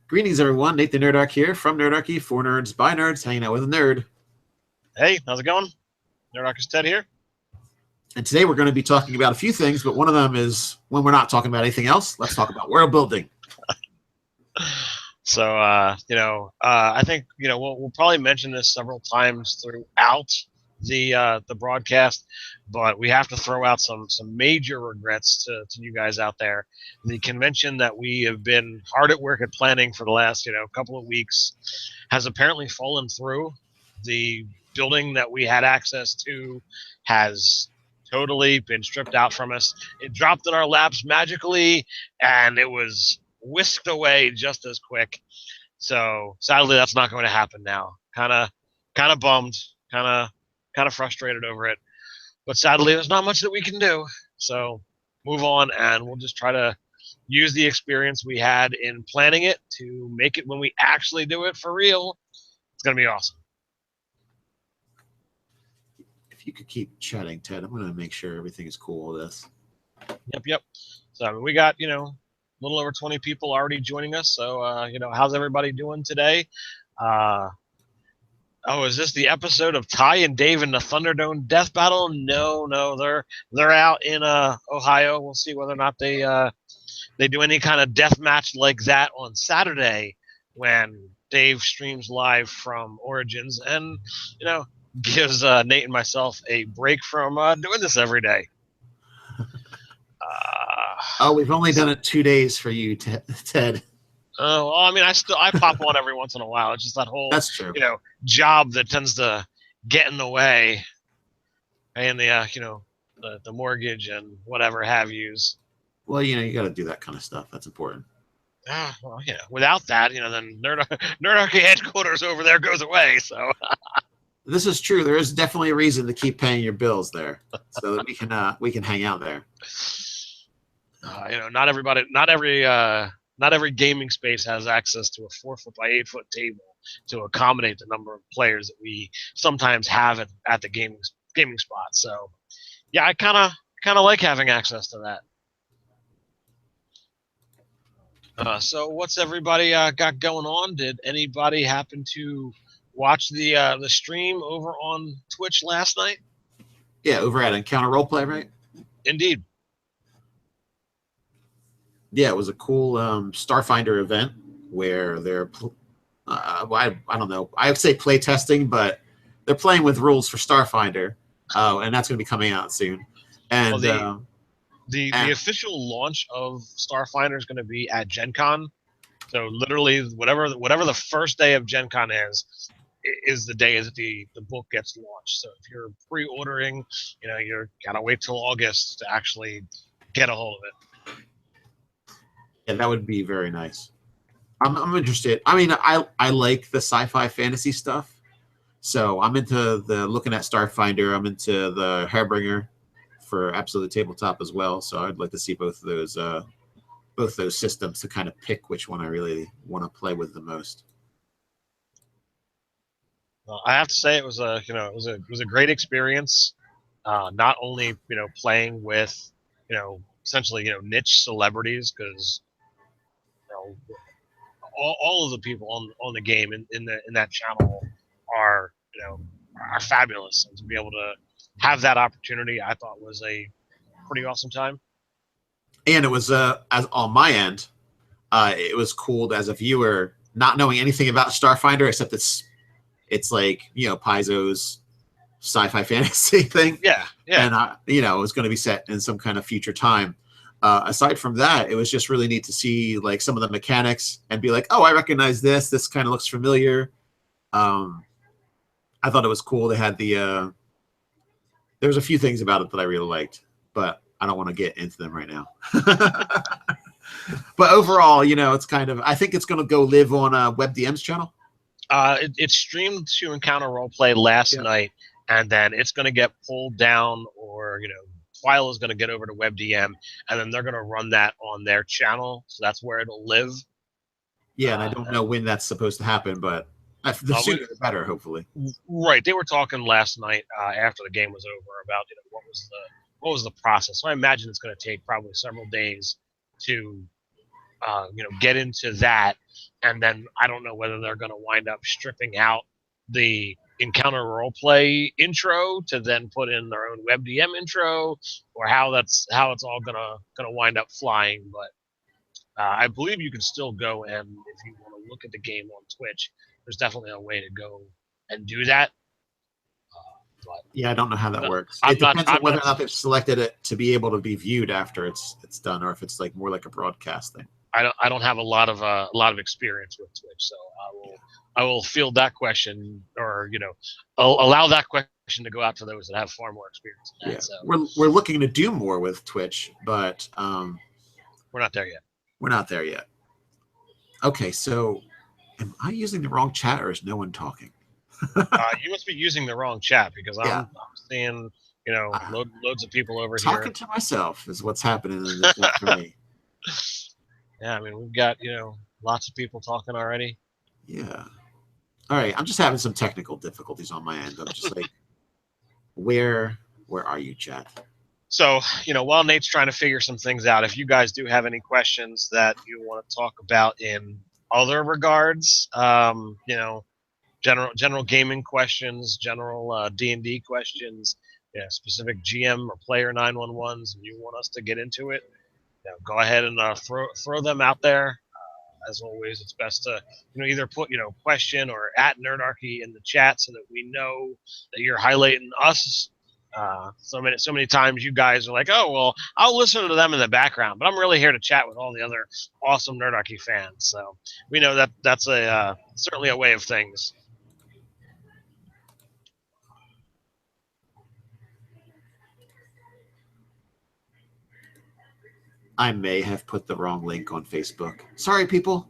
Greetings, everyone. Nate the Nerdach here from Nerdarchy, for nerds, by nerds, hanging out with a nerd. Hey, how's it going? Nerdarchist Ted here. And today we're going to be talking about a few things, but one of them is, when we're not talking about anything else, let's talk about world building. So, I think, we'll probably mention this several times throughout the broadcast, but we have to throw out some major regrets to you guys out there. The convention that we have been hard at work at planning for the last, couple of weeks has apparently fallen through. The building that we had access to has totally been stripped out from us. It dropped in our laps magically, and it was whisked away just as quick. So sadly, that's not going to happen now. Kind of bummed, kind of frustrated over it. But sadly, there's not much that we can do. So move on, and we'll just try to use the experience we had in planning it to make it when we actually do it for real. It's going to be awesome. If you could keep chatting, Ted, I'm going to make sure everything is cool with this. Yep. So we got, a little over 20 people already joining us. So, how's everybody doing today? Is this the episode of Ty and Dave in the Thunderdome death battle? No, they're out in Ohio. We'll see whether or not they do any kind of death match like that on Saturday when Dave streams live from Origins and gives Nate and myself a break from doing this every day. We've only done it 2 days for you, Ted. Well, I pop on every once in a while. It's just that whole That's true. Job that tends to get in the way, and the mortgage and whatever have yous. Well, you got to do that kind of stuff. That's important. Well, without that, then Nerdarchy headquarters over there goes away. So this is true. There is definitely a reason to keep paying your bills there, so that we can hang out there. Not every gaming space has access to a 4-foot by 8-foot table to accommodate the number of players that we sometimes have at the gaming spot. So, yeah, I kind of like having access to that. So, what's everybody got going on? Did anybody happen to watch the stream over on Twitch last night? Yeah, over at Encounter Roleplay, right? Indeed. Yeah, it was a cool Starfinder event where they're, I don't know, I would say play testing, but they're playing with rules for Starfinder, and that's going to be coming out soon. And the official launch of Starfinder is going to be at Gen Con. So literally, whatever the first day of Gen Con is the day that the book gets launched. So if you're pre-ordering, you're gotta wait till August to actually get a hold of it. Yeah, that would be very nice. I'm interested. I mean, I like the sci-fi fantasy stuff, so I'm into looking at Starfinder. I'm into the Harbinger for Absolute Tabletop as well. So I'd like to see both those systems to kind of pick which one I really want to play with the most. Well, I have to say it was a great experience. Not only playing with essentially essentially niche celebrities, because all of the people on the game in that channel are fabulous, and to be able to have that opportunity, I thought was a pretty awesome time. And it was as on my end, it was cool as a viewer not knowing anything about Starfinder except it's like Paizo's sci-fi fantasy thing. Yeah. And it was going to be set in some kind of future time. Aside from that, it was just really neat to see like some of the mechanics and be like, oh, I recognize this. This kind of looks familiar. I thought it was cool. They had there was a few things about it that I really liked, but I don't want to get into them right now. But overall, it's kind of, I think it's going to go live on WebDM's channel. It streamed to Encounter Roleplay last night, and then it's going to get pulled down, or file is going to get over to WebDM, and then they're going to run that on their channel, so that's where it'll live. Yeah, and I don't know when that's supposed to happen, but the sooner the better, hopefully. Right, they were talking last night after the game was over about what was the process. So I imagine it's going to take probably several days to get into that, and then I don't know whether they're going to wind up stripping out the encounter roleplay intro to then put in their own WebDM intro, or how it's all gonna wind up flying. But I believe you can still go, and if you want to look at the game on Twitch, there's definitely a way to go and do that. But yeah, I don't know how that works. I'm It depends not, on whether or not they've selected it to be able to be viewed after it's done, or if it's like more like a broadcast thing. I don't have a lot of experience with Twitch, so I will field that question, or I'll allow that question to go out to those that have far more experience in that. Yeah, So. we're looking to do more with Twitch, but We're not there yet. We're not there yet. Okay, so am I using the wrong chat, or is no one talking? You must be using the wrong chat, because I'm seeing loads of people over here. Talking to myself is what's happening in the chat for me. Yeah, I mean, we've got lots of people talking already. Yeah. All right, I'm just having some technical difficulties on my end. I'm just like, where are you, chat? So, while Nate's trying to figure some things out, if you guys do have any questions that you want to talk about in other regards, general gaming questions, general D&D questions, specific GM or player 911s, and you want us to get into it, go ahead and throw them out there. As always, it's best to either put question or at Nerdarchy in the chat, so that we know that you're highlighting us. So many times you guys are like, oh, well, I'll listen to them in the background, but I'm really here to chat with all the other awesome Nerdarchy fans. So we know that that's certainly a way of things. I may have put the wrong link on Facebook. Sorry, people.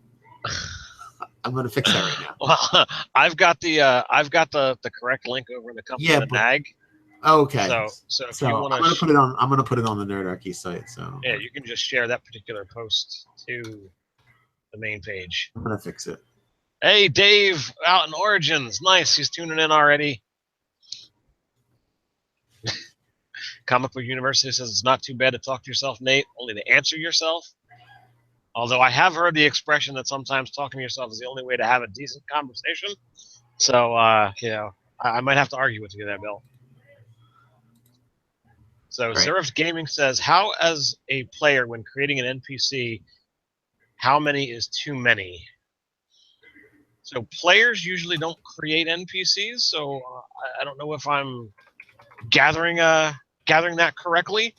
I'm going to fix that right now. Well, I've got the correct link over in the company of the NAG. Okay. So if you want to, I'm going to put it on the Nerdarchy site. So yeah, you can just share that particular post to the main page. I'm going to fix it. Hey, Dave, out in Origins. Nice. He's tuning in already. Comic Book University says it's not too bad to talk to yourself, Nate, only to answer yourself. Although I have heard the expression that sometimes talking to yourself is the only way to have a decent conversation. So, I might have to argue with you there, Bill. So, right. Zerif Gaming says, how, as a player, when creating an NPC, how many is too many? So, players usually don't create NPCs, so I don't know if I'm gathering that correctly,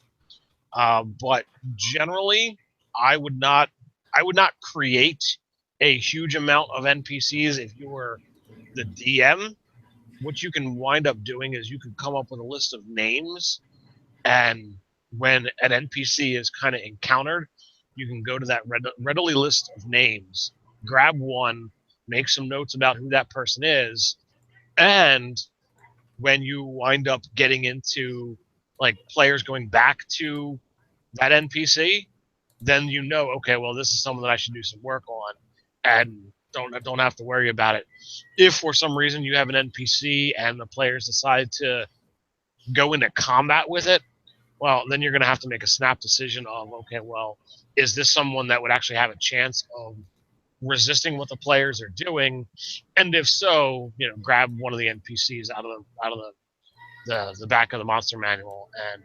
but generally, I would not create a huge amount of NPCs if you were the DM. What you can wind up doing is you can come up with a list of names, and when an NPC is kind of encountered, you can go to that readily list of names, grab one, make some notes about who that person is, and when you wind up getting into like players going back to that NPC, then okay, well, this is someone that I should do some work on, and don't have to worry about it. If for some reason you have an NPC and the players decide to go into combat with it, well, then you're going to have to make a snap decision of, okay, well, is this someone that would actually have a chance of resisting what the players are doing? And if so, grab one of the NPCs out of the back of the monster manual and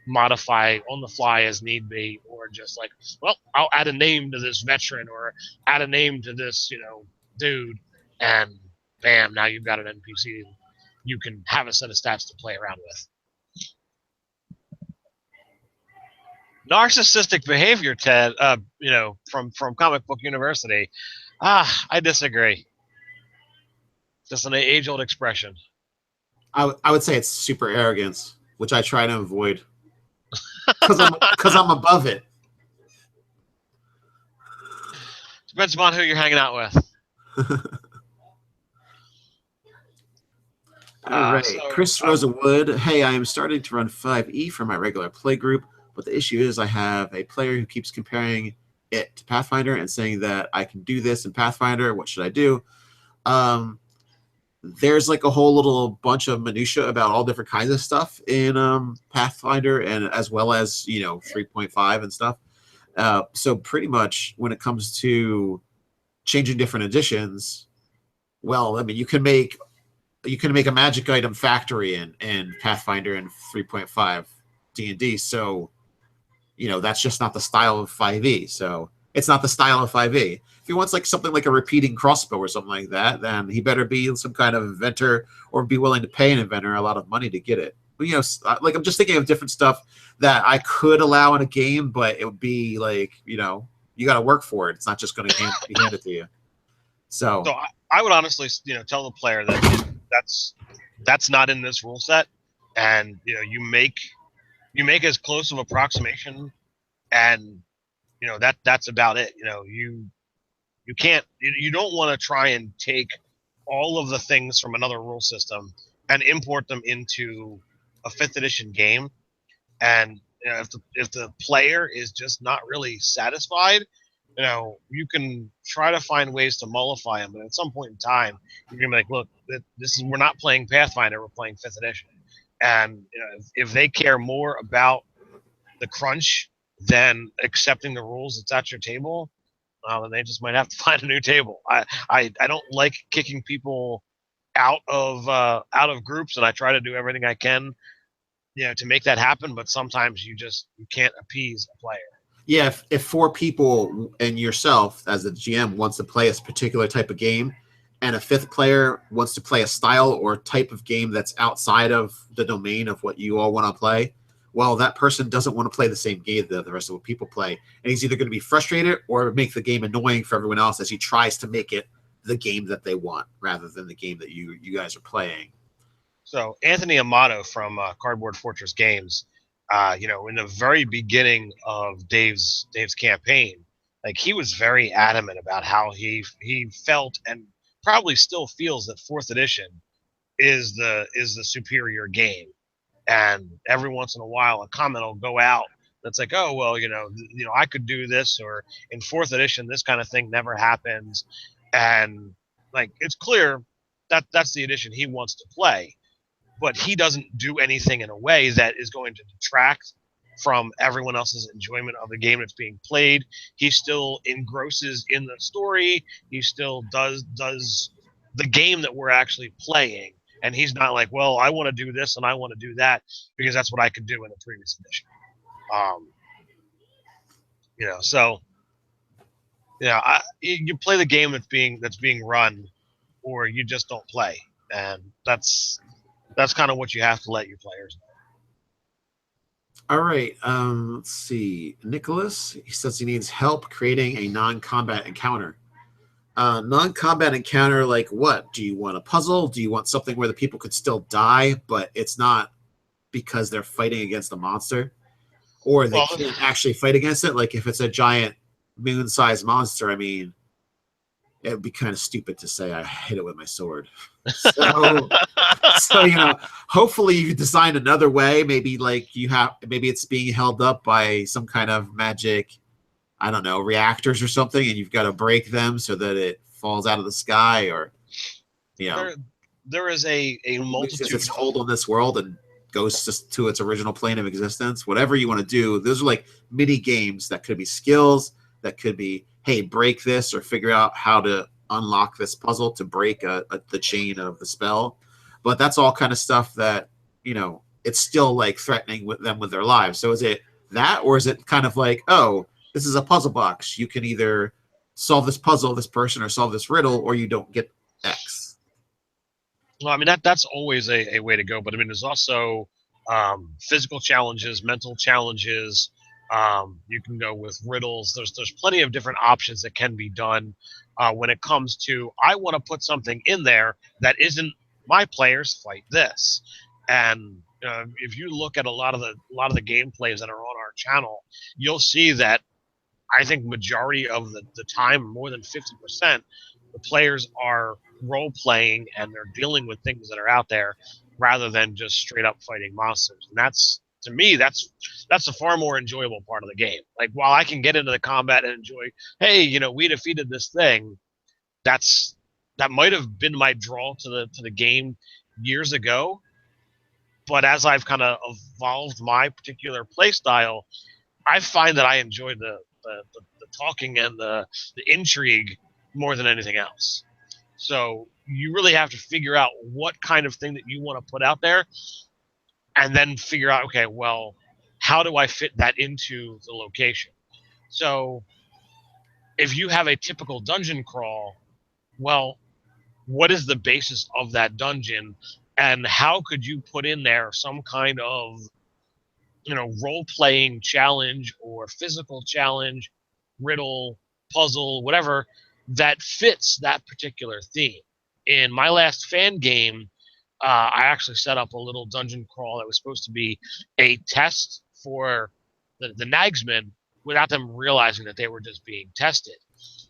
modify on the fly as need be, or just like, well, I'll add a name to this veteran or add a name to this dude, and bam, now you've got an NPC you can have a set of stats to play around with. Narcissistic behavior, Ted, from Comic Book University. I disagree. Just an age-old expression. I would say it's super arrogance, which I try to avoid because I'm above it. Depends upon who you're hanging out with. All right, Chris Rosawood. Hey, I am starting to run 5e for my regular play group, but the issue is I have a player who keeps comparing it to Pathfinder and saying that I can do this in Pathfinder. What should I do? There's like a whole little bunch of minutia about all different kinds of stuff in Pathfinder, and as well as 3.5 and stuff. So pretty much when it comes to changing different editions, well, I mean, you can make a magic item factory in Pathfinder and 3.5 D&D. So, that's just not the style of 5e. So it's not the style of 5e. If he wants like something like a repeating crossbow or something like that, then he better be some kind of inventor or be willing to pay an inventor a lot of money to get it. But, like I'm just thinking of different stuff that I could allow in a game, but it would be like, you got to work for it. It's not just going to be handed to you. So I would honestly, tell the player that that's not in this rule set, and you make as close of approximation, and that's about it. You can't, you don't want to try and take all of the things from another rule system and import them into a 5th edition game. And if the player is just not really satisfied, you can try to find ways to mollify them, but at some point in time, you're gonna be like, look, we're not playing Pathfinder, we're playing 5th edition, and if they care more about the crunch than accepting the rules that's at your table, then they just might have to find a new table. I don't like kicking people out of groups, and I try to do everything I can, to make that happen. But sometimes you can't appease a player. Yeah, if 4 people and yourself as the GM wants to play a particular type of game, and a 5th player wants to play a style or type of game that's outside of the domain of what you all want to play, well, that person doesn't want to play the same game that the rest of the people play. And he's either going to be frustrated or make the game annoying for everyone else as he tries to make it the game that they want rather than the game that you guys are playing. So Anthony Amato from Cardboard Fortress Games, in the very beginning of Dave's campaign, like he was very adamant about how he felt and probably still feels that 4th edition is the superior game. And every once in a while, a comment will go out that's like, oh well, I could do this, or in 4th edition, this kind of thing never happens, and like it's clear that that's the edition he wants to play, but he doesn't do anything in a way that is going to detract from everyone else's enjoyment of the game that's being played. He still engrosses in the story. He still does the game that we're actually playing. And he's not like, well, I want to do this and I want to do that because that's what I could do in the previous edition. So you play the game that's being run, or you just don't play, and that's kind of what you have to let your players know. All right. Let's see. Nicholas, he says he needs help creating a non-combat encounter. Non-combat encounter, like what? Do you want a puzzle? Do you want something where the people could still die, but it's not because they're fighting against a monster? Or they can't actually fight against it? Like if it's a giant moon-sized monster, I mean, it would be kind of stupid to say I hit it with my sword. So hopefully you design another way. Maybe maybe it's being held up by some kind of magic, I don't know, reactors or something, and you've got to break them so that it falls out of the sky, or there is a multitude its hold on this world and goes just to its original plane of existence. Whatever you want to do, those are like mini games that could be skills, that could be, hey, break this or figure out how to unlock this puzzle to break the chain of the spell. But that's all kind of stuff that, it's still like threatening with them with their lives. So is it that, or is it kind of like, oh, this is a puzzle box. You can either solve this puzzle, this person, or solve this riddle, or you don't get X. Well, I mean, that's always a way to go. But I mean, there's also physical challenges, mental challenges. You can go with riddles. There's plenty of different options that can be done when it comes to, I want to put something in there that isn't my players fight this. And if you look at a lot of the gameplays that are on our channel, you'll see that I think majority of the time, more than 50%, the players are role playing and they're dealing with things that are out there rather than just straight up fighting monsters. And that's, to me, that's a far more enjoyable part of the game. Like, while I can get into the combat and enjoy, hey, we defeated this thing, that might have been my draw to the game years ago. But as I've kind of evolved my particular play style, I find that I enjoy the the talking and the intrigue more than anything else. So you really have to figure out what kind of thing that you want to put out there, and then figure out, okay, well, how do I fit that into the location? So if you have a typical dungeon crawl, well, what is the basis of that dungeon, and how could you put in there some kind of role-playing challenge or physical challenge, riddle, puzzle, whatever, that fits that particular theme. In my last fan game, I actually set up a little dungeon crawl that was supposed to be a test for the Nagsmen without them realizing that they were just being tested.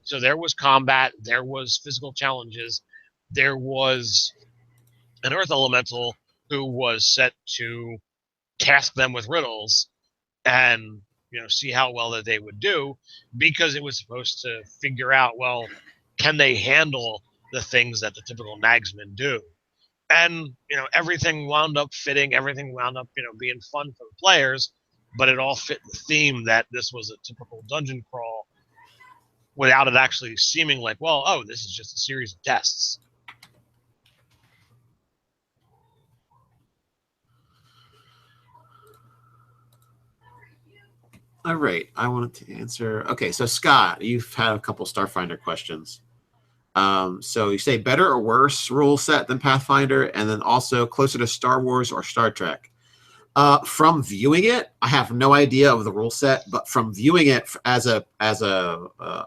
So there was combat, there was physical challenges, there was an earth elemental who was set to task them with riddles and see how well that they would do, because it was supposed to figure out, well, can they handle the things that the typical Nagsmen do? And everything wound up fitting, everything wound up being fun for the players, but it all fit the theme that this was a typical dungeon crawl without it actually seeming like, well, oh, this is just a series of tests. All right, I wanted to answer. Okay, so Scott, you've had a couple Starfinder questions. So you say better or worse rule set than Pathfinder, and then also closer to Star Wars or Star Trek. From viewing it, I have no idea of the rule set, but from viewing it as a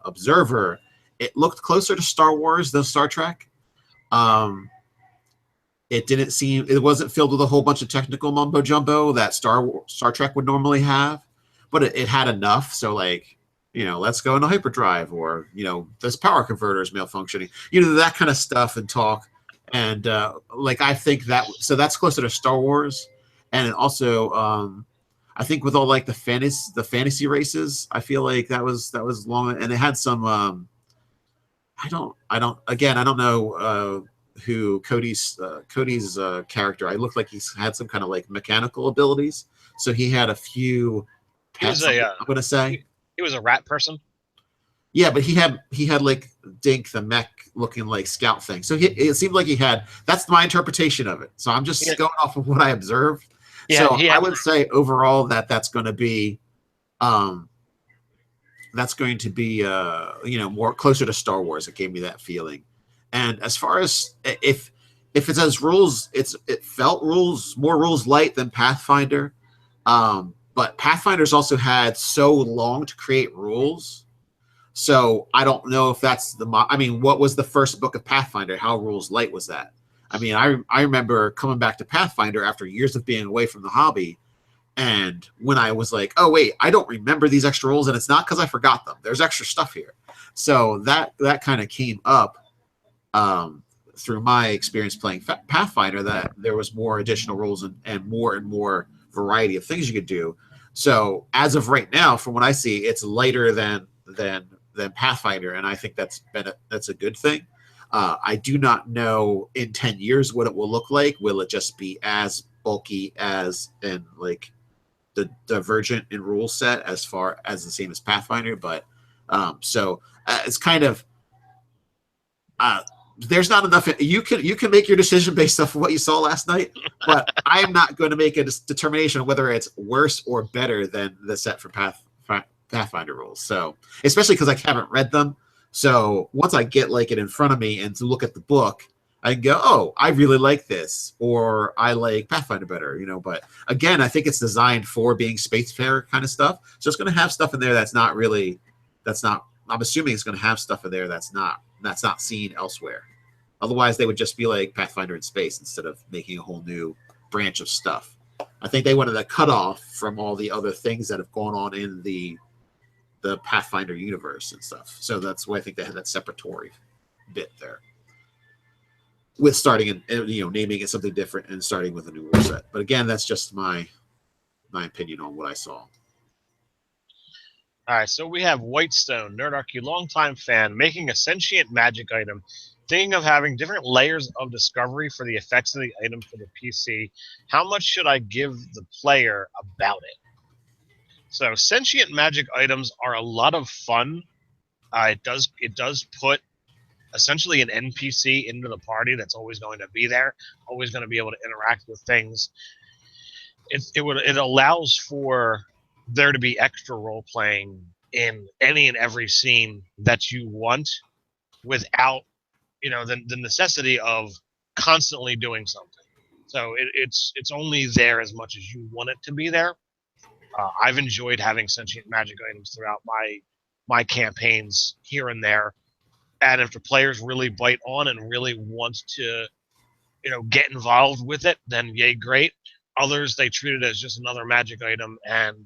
observer, it looked closer to Star Wars than Star Trek. It wasn't filled with a whole bunch of technical mumbo jumbo that Star Trek would normally have, but it had enough. So like, let's go into hyperdrive, or this power converter is malfunctioning, that kind of stuff and talk. And I think that's closer to Star Wars. And also, I think with all like the fantasy races, I feel like that was long, and it had some. I don't know who Cody's character. I looked like he's had some kind of like mechanical abilities, so he had a few pets. I'm gonna say he was a rat person. Yeah, but he had like Dink the mech looking like scout thing. So it seemed like he had. That's my interpretation of it. So I'm just going off of what I observed. Yeah, so I would say overall that's going to be, more closer to Star Wars. It gave me that feeling. And as far as if it says rules, it felt more rules light than Pathfinder. But Pathfinder's also had so long to create rules. So I don't know if that's what was the first book of Pathfinder? How rules light was that? I mean, I remember coming back to Pathfinder after years of being away from the hobby, and when I was like, oh wait, I don't remember these extra rules, and it's not because I forgot them. There's extra stuff here. So that kind of came up through my experience playing Pathfinder, that there was more additional rules and more variety of things you could do. So as of right now, from what I see, it's lighter than Pathfinder, and I think that's a good thing. I do not know in 10 years what it will look like. Will it just be as bulky as and like the divergent in rule set as far as the same as Pathfinder? But it's kind of there's not enough. You can make your decision based off of what you saw last night, but I am not going to make a determination whether it's worse or better than the set for Pathfinder rules. So especially because I haven't read them. So once I get like it in front of me and to look at the book, I can go, oh, I really like this, or I like Pathfinder better, But again, I think it's designed for being spacefarer kind of stuff. So it's going to have stuff in there I'm assuming it's going to have stuff in there that's not seen elsewhere. Otherwise, they would just be like Pathfinder in space instead of making a whole new branch of stuff. I think they wanted a cutoff from all the other things that have gone on in the Pathfinder universe and stuff. So that's why I think they had that separatory bit there, with starting and naming it something different and starting with a new rule set. But again, that's just my opinion on what I saw. All right, so we have Whitestone, Nerdarchy, longtime fan, making a sentient magic item, thinking of having different layers of discovery for the effects of the item for the PC. How much should I give the player about it? So sentient magic items are a lot of fun. It does put essentially an NPC into the party that's always going to be there, always going to be able to interact with things. It allows for there to be extra role playing in any and every scene that you want without the necessity of constantly doing something. So it's only there as much as you want it to be there. I've enjoyed having sentient magic items throughout my campaigns here and there, and if the players really bite on and really want to get involved with it, then yay, great. Others, they treat it as just another magic item, and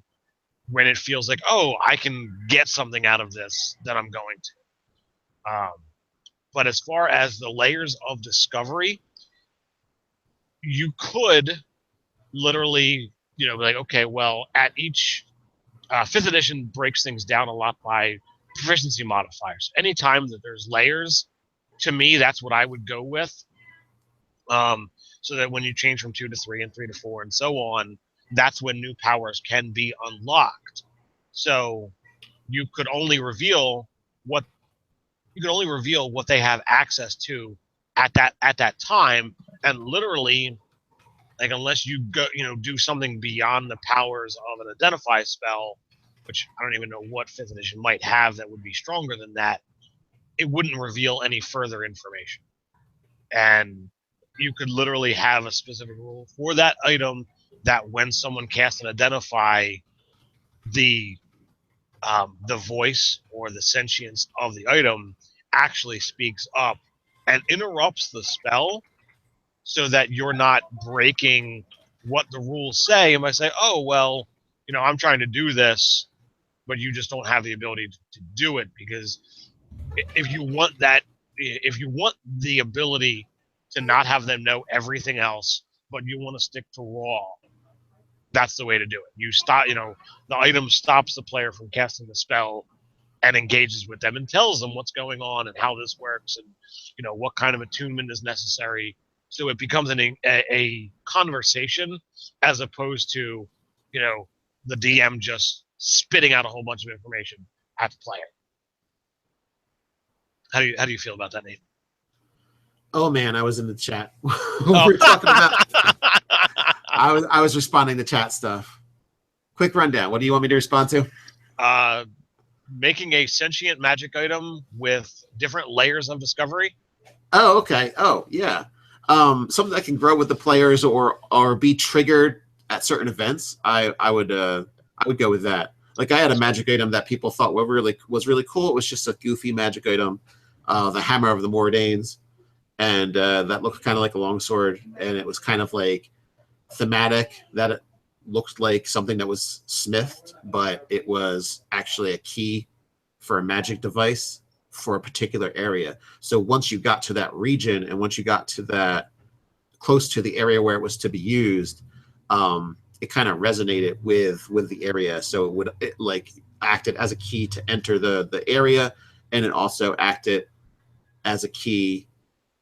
when it feels like, oh, I can get something out of this, then I'm going to. But as far as the layers of discovery, you could literally, be like, okay, well, at each fifth edition breaks things down a lot by proficiency modifiers. Anytime that there's layers, to me, that's what I would go with. So that when you change from 2 to 3 and 3 to 4 and so on, that's when new powers can be unlocked. So you could only reveal what they have access to at that time, and literally, like, unless you go do something beyond the powers of an identify spell, which I don't even know what 5th edition might have that would be stronger than that, it wouldn't reveal any further information. And you could literally have a specific rule for that item that when someone casts an identify, the voice or the sentience of the item actually speaks up and interrupts the spell, so that you're not breaking what the rules say. And might say, oh, well, I'm trying to do this, but you just don't have the ability to do it. Because if you want the ability to not have them know everything else, but you want to stick to raw, that's the way to do it. You stop, the item stops the player from casting the spell and engages with them and tells them what's going on and how this works and what kind of attunement is necessary. So it becomes a conversation, as opposed to the DM just spitting out a whole bunch of information at the player. How do you feel about that, Nathan? Oh man, I was in the chat. We're talking about. I was responding to chat stuff. Quick rundown. What do you want me to respond to? Making a sentient magic item with different layers of discovery. Oh, okay. Oh, yeah. Something that can grow with the players or be triggered at certain events. I would go with that. Like, I had a magic item that people thought was really cool. It was just a goofy magic item, the Hammer of the Mordanes, and that looked kind of like a longsword, and it was kind of like thematic. That it looked like something that was smithed, but it was actually a key for a magic device for a particular area. So once you got to that region, and once you got to that close to the area where it was to be used, it kind of resonated with the area. So it like acted as a key to enter the area, and it also acted as a key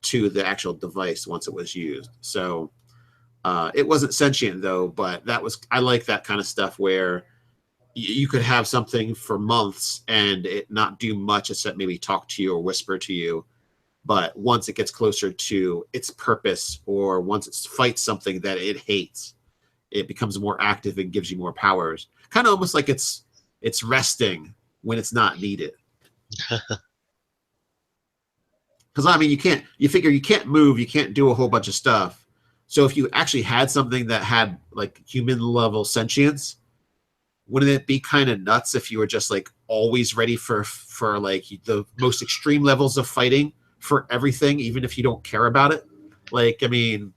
to the actual device once it was used. So it wasn't sentient though, but I like that kind of stuff where you could have something for months and it not do much except maybe talk to you or whisper to you. But once it gets closer to its purpose, or once it fights something that it hates, it becomes more active and gives you more powers. Kind of almost like it's resting when it's not needed. Because I mean, you figure you can't move, you can't do a whole bunch of stuff. So if you actually had something that had like human level sentience, wouldn't it be kind of nuts if you were just like always ready for like the most extreme levels of fighting for everything, even if you don't care about it? Like, I mean,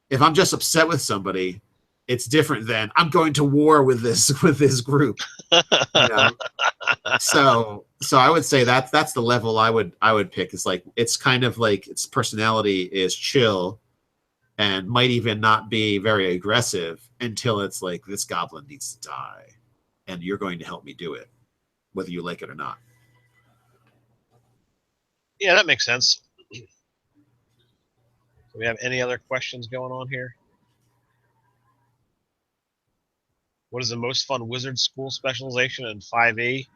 if I'm just upset with somebody, it's different than I'm going to war with this group. So I would say that's the level I would pick. It's like, it's kind of like its personality is chill and might even not be very aggressive until it's like, this goblin needs to die and you're going to help me do it, whether you like it or not. Yeah, that makes sense. Do we have any other questions going on here? what is the most fun wizard school specialization in 5e?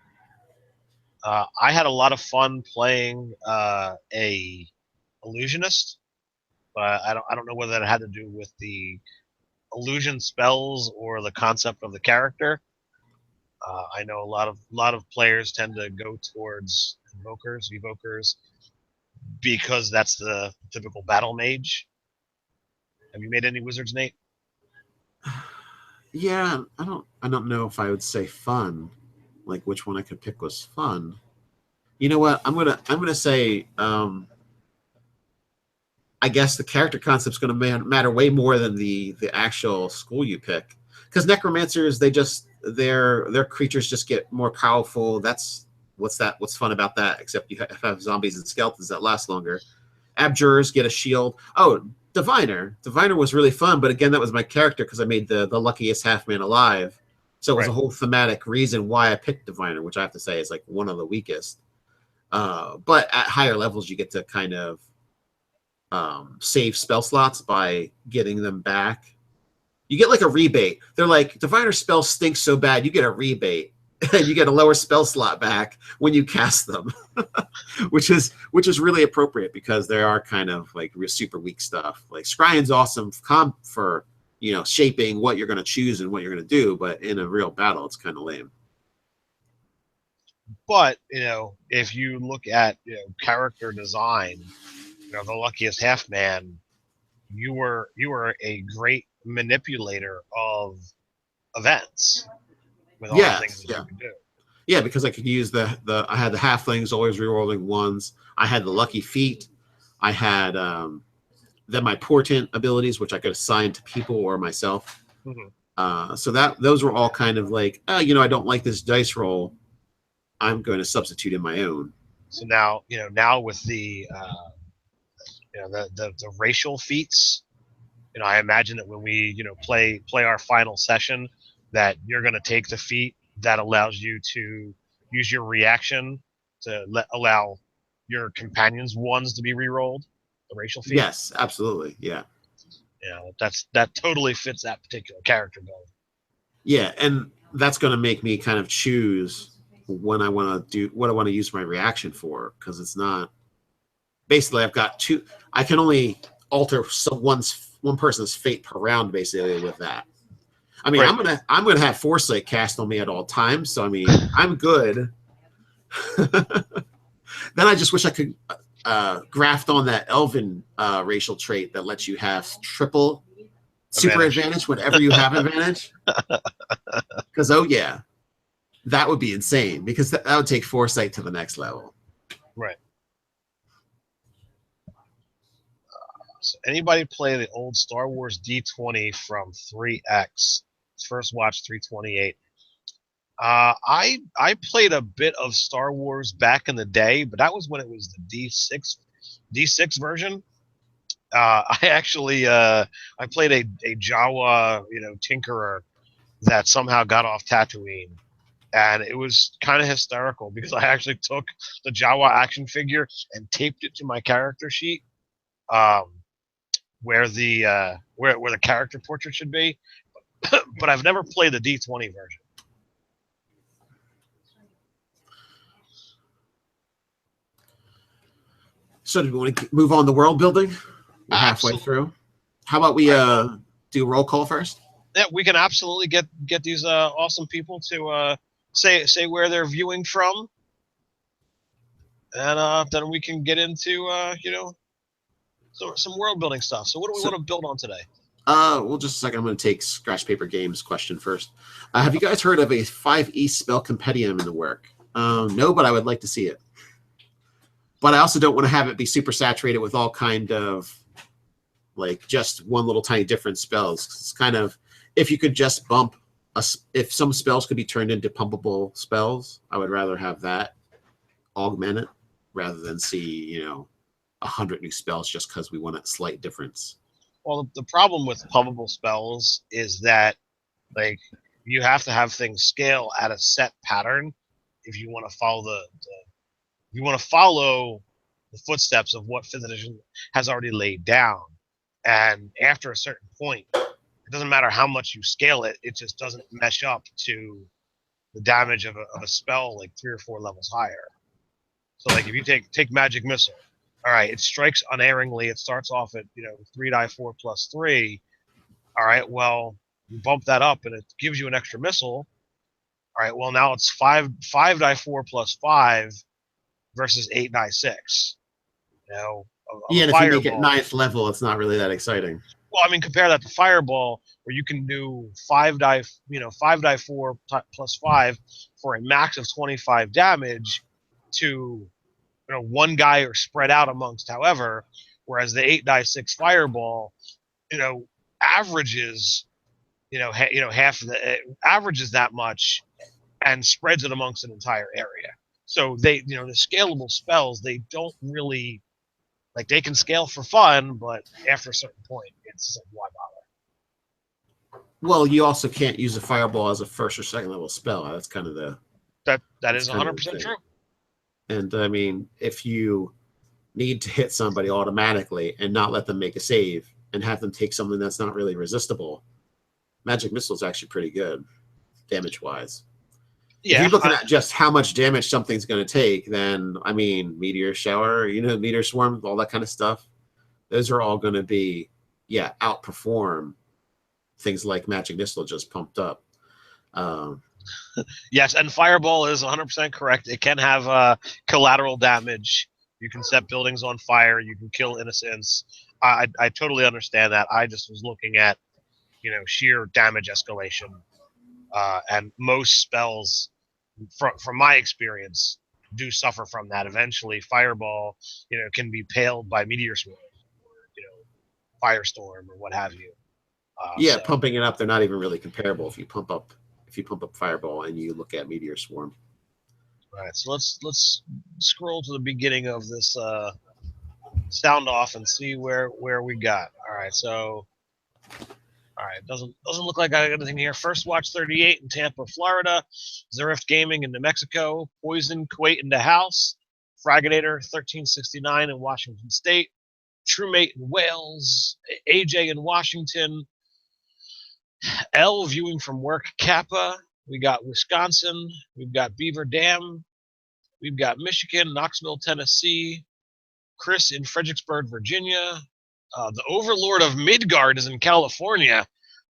I had a lot of fun playing a illusionist, but I don't know whether that had to do with the illusion spells or the concept of the character. I know a lot of players tend to go towards evokers, because that's the typical battle mage. Have you made any wizards, Nate? Yeah, I don't know if I would say fun, like which one I could pick was fun. You know what? I'm gonna say I guess the character concept's going to matter way more than the actual school you pick, because necromancers, their creatures just get more powerful. That's what's fun about that. Except you have zombies and skeletons that last longer. Abjurers get a shield. Oh, Diviner was really fun, but again, that was my character because I made the luckiest half man alive. So it was Right. a whole thematic reason why I picked Diviner, which I have to say is like one of the weakest. But at higher levels, you get to kind of save spell slots by getting them back. You get like a rebate. They're like, Diviner spells stink so bad, you get a rebate. You get a lower spell slot back when you cast them, which is really appropriate because they are kind of like super weak stuff. Like Scrying's awesome for shaping what you're going to choose and what you're going to do, but in a real battle, it's kind of lame. But if you look at character design, the luckiest half man, you were a great manipulator of events with all the things Yes, that yeah. you could do. Yeah, because I could use I had the halflings always rerolling ones. I had the lucky feet. I had then my portent abilities, which I could assign to people or myself. So those were all kind of like, I don't like this dice roll. I'm going to substitute in my own. So now with the racial feats, I imagine that when we play our final session, that you're going to take the feat that allows you to use your reaction to allow your companions' ones to be rerolled. The racial feat. Yes, absolutely. Yeah. That totally fits that particular character build. Yeah, and that's going to make me kind of choose when I want to do what I want to use my reaction for, because it's not basically I've got two. I can only alter one person's fate per round basically with that. I mean, Right. I'm gonna have foresight cast on me at all times, so I mean, I'm good. Then I just wish I could graft on that elven racial trait that lets you have triple super advantage whenever you have advantage. Because oh yeah, that would be insane because that would take foresight to the next level. Right. So anybody play the old Star Wars D20 from 3X? First watch 328. I played a bit of Star Wars back in the day, but that was when it was the D6 version. I actually I played a Jawa tinkerer that somehow got off Tatooine, and it was kind of hysterical because I actually took the Jawa action figure and taped it to my character sheet, um, where the character portrait should be. But I've never played the D20 version. So do we want to move on to world building? We're halfway through. How about we do roll call first? Yeah, we can absolutely get these awesome people to say where they're viewing from, and then we can get into some world building stuff. So what do we want to build on today? Well, just a second. I'm going to take Scratch Paper Games question first. Have you guys heard of a 5e spell compendium in the work? No, but I would like to see it. But I also don't want to have it be super saturated with all kind of like just one little tiny different spells. It's kind of, if you could just bump if some spells could be turned into pumpable spells, I would rather have that augment it rather than see 100 new spells just because we want a slight difference. Well, the problem with pumpable spells is that like you have to have things scale at a set pattern if you want to follow the footsteps of what 5th edition has already laid down. And after a certain point, it doesn't matter how much you scale it, it just doesn't mesh up to the damage of a spell like 3 or 4 levels higher. So like if you take Magic Missile, all right, it strikes unerringly. It starts off at 3 die 4 plus 3. All right, well you bump that up and it gives you an extra missile. All right, well now it's 5 die 4 plus 5 versus 8 die 6. Of Yeah, a and if you make it fireball. 9th level, it's not really that exciting. Well, I mean, compare that to Fireball, where you can do 5 die 4 plus 5 for a max of 25 damage to one guy or spread out amongst however, whereas the 8 die 6 Fireball, averages half of the averages that much and spreads it amongst an entire area. So the scalable spells, they don't really, like, they can scale for fun, but after a certain point, it's like, why bother? Well, you also can't use a fireball as a 1st or 2nd level spell. That's kind of the that is 100% true. And I mean, if you need to hit somebody automatically and not let them make a save and have them take something that's not really resistible, Magic Missile is actually pretty good, damage-wise. Yeah, if you're looking at just how much damage something's going to take, then, I mean, Meteor Shower, Meteor Swarm, all that kind of stuff, those are all going to be, outperform things like Magic Missile just pumped up. Yes, and Fireball is 100% correct. It can have collateral damage. You can set buildings on fire. You can kill innocents. I totally understand that. I just was looking at, sheer damage escalation. And most spells, from my experience, do suffer from that. Eventually, Fireball, can be paled by Meteor Swarm, or, Firestorm, or what have you. So, pumping it up, they're not even really comparable. If you pump up Fireball and you look at Meteor Swarm. All right, so let's scroll to the beginning of this sound off and see where we got. All right, so. All right, doesn't look like I got anything here. First Watch 38 in Tampa, Florida. Zerift Gaming in New Mexico. Poison Kuwait in the house. Fraginator 1369 in Washington State. Truemate in Wales. AJ in Washington. L viewing from work, Kappa. We got Wisconsin. We've got Beaver Dam. We've got Michigan, Knoxville, Tennessee. Chris in Fredericksburg, Virginia. The Overlord of Midgard is in California.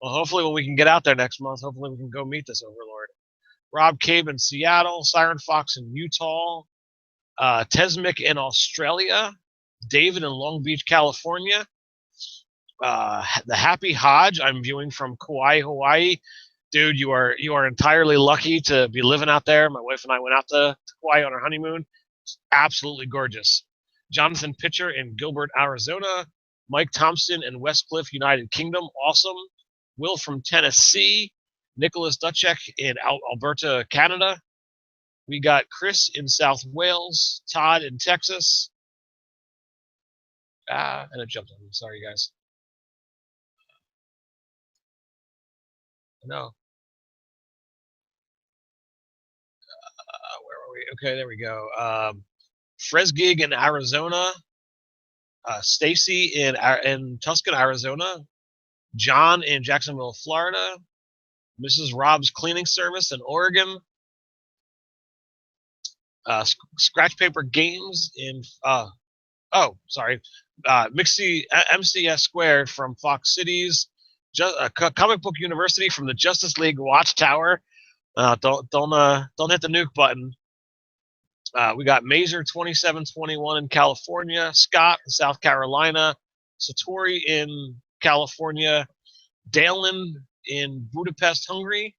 Well, hopefully when we can get out there next month, hopefully we can go meet this Overlord. Rob Cabe in Seattle. Siren Fox in Utah. Tesmic in Australia. David in Long Beach, California. The Happy Hodge, I'm viewing from Kauai, Hawaii. Dude, you are entirely lucky to be living out there. My wife and I went out to Kauai on our honeymoon. It's absolutely gorgeous. Jonathan Pitcher in Gilbert, Arizona. Mike Thompson in Westcliff, United Kingdom. Awesome. Will from Tennessee. Nicholas Duchek in Alberta, Canada. We got Chris in South Wales. Todd in Texas. And it jumped on me. Sorry, guys. No. Where are we? Okay, there we go. Fresgig in Arizona. Stacy in Tucson, Arizona. John in Jacksonville, Florida. Mrs. Rob's Cleaning Service in Oregon. Scratch Paper Games in MCS Squared from Fox Cities. Comic Book University from the Justice League Watchtower. Don't hit the nuke button. We got Mazer 2721 in California, Scott in South Carolina, Satori in California, Dalen in Budapest, Hungary.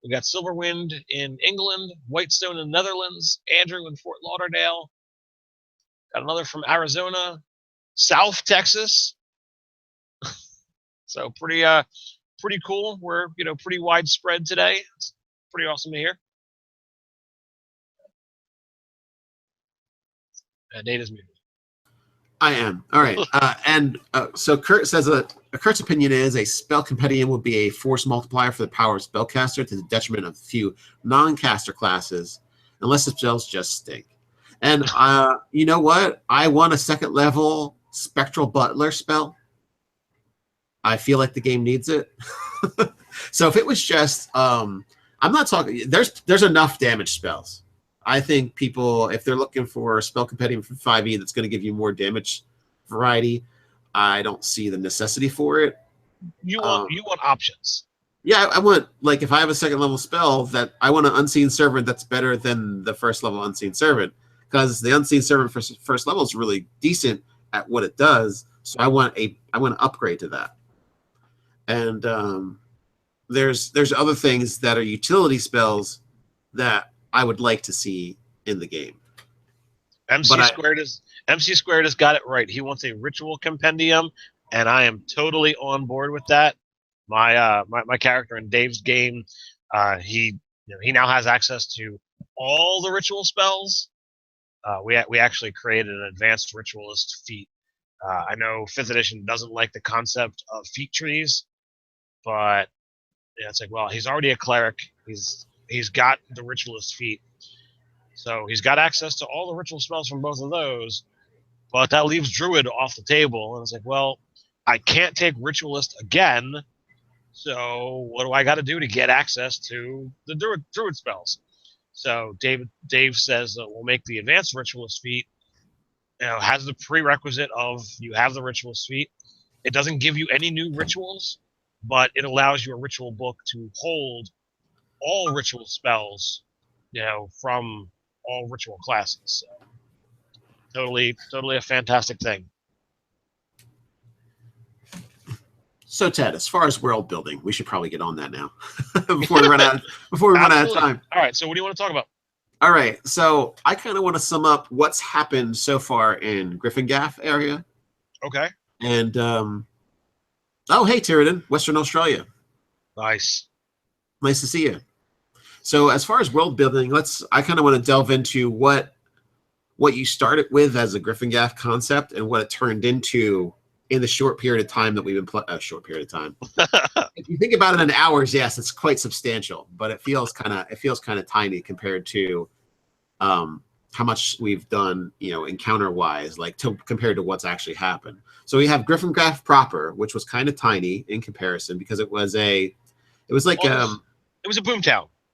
We got Silverwind in England, Whitestone in the Netherlands, Andrew in Fort Lauderdale. Got another from Arizona, South Texas. So pretty cool. We're pretty widespread today. It's pretty awesome to hear. Data's muted. I am. All right. So Kurt says Kurt's opinion is a spell compendium would be a force multiplier for the power of spellcaster to the detriment of a few non-caster classes, unless the spells just stink. And you know what? I want a 2nd level Spectral Butler spell. I feel like the game needs it. So if it was just, I'm not talking. There's enough damage spells. I think people, if they're looking for a spell compendium from 5e that's going to give you more damage variety, I don't see the necessity for it. You want options. Yeah, I want, like, if I have a second level spell, that I want an Unseen Servant that's better than the first level Unseen Servant, because the Unseen Servant first level is really decent at what it does. So I want an upgrade to that. And there's other things that are utility spells that I would like to see in the game. MC Squared has got it right. He wants a ritual compendium, and I am totally on board with that. My character in Dave's game, he now has access to all the ritual spells. We actually created an advanced ritualist feat. I know 5th edition doesn't like the concept of feat trees, but it's like, well, he's already a cleric. He's got the ritualist feat, so he's got access to all the ritual spells from both of those. But that leaves druid off the table, and it's like, well, I can't take ritualist again. So what do I got to do to get access to the druid spells? So Dave says that we'll make the advanced ritualist feat. Has the prerequisite of you have the ritualist feat. It doesn't give you any new rituals, but it allows your ritual book to hold all ritual spells, from all ritual classes. So totally a fantastic thing. So Ted, as far as world building, we should probably get on that now before we run out of time. All right. So what do you want to talk about? All right. So I kind of want to sum up what's happened so far in Gryffindor area. Okay. And hey, Tyrriden, Western Australia. Nice to see you. So as far as world building, I kind of want to delve into what you started with as a Gryffindor concept and what it turned into in the short period of time that we've been playing. Short period of time. If you think about it in hours, yes, it's quite substantial, but it feels kind of tiny compared to how much we've done, encounter wise, compared to what's actually happened. So we have Gryffindor proper, which was kind of tiny in comparison because it was a boomtown.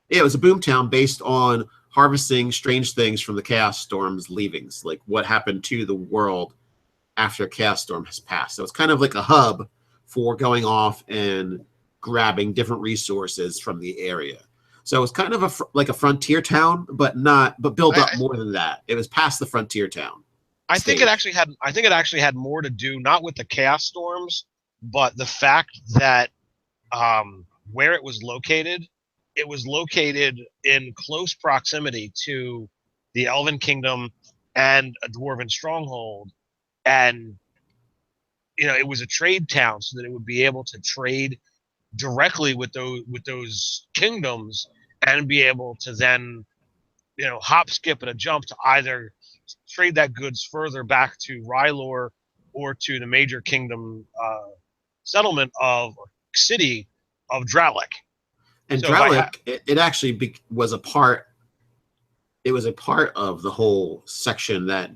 Yeah, it was a boomtown based on harvesting strange things from the Chaos Storm's leavings, like what happened to the world after Chaos Storm has passed. So it's kind of like a hub for going off and grabbing different resources from the area. So it was kind of like a frontier town, but built up more than that. It was past the frontier town. I think it actually had more to do not with the Chaos Storms, but the fact that where it was located in close proximity to the Elven Kingdom and a Dwarven stronghold. And, it was a trade town, so that it would be able to trade directly with those kingdoms and be able to then, hop, skip, and a jump to either trade that goods further back to Rylor or to the major kingdom settlement of city of Dralik. And so Dralik, it actually was a part. It was a part of the whole section that,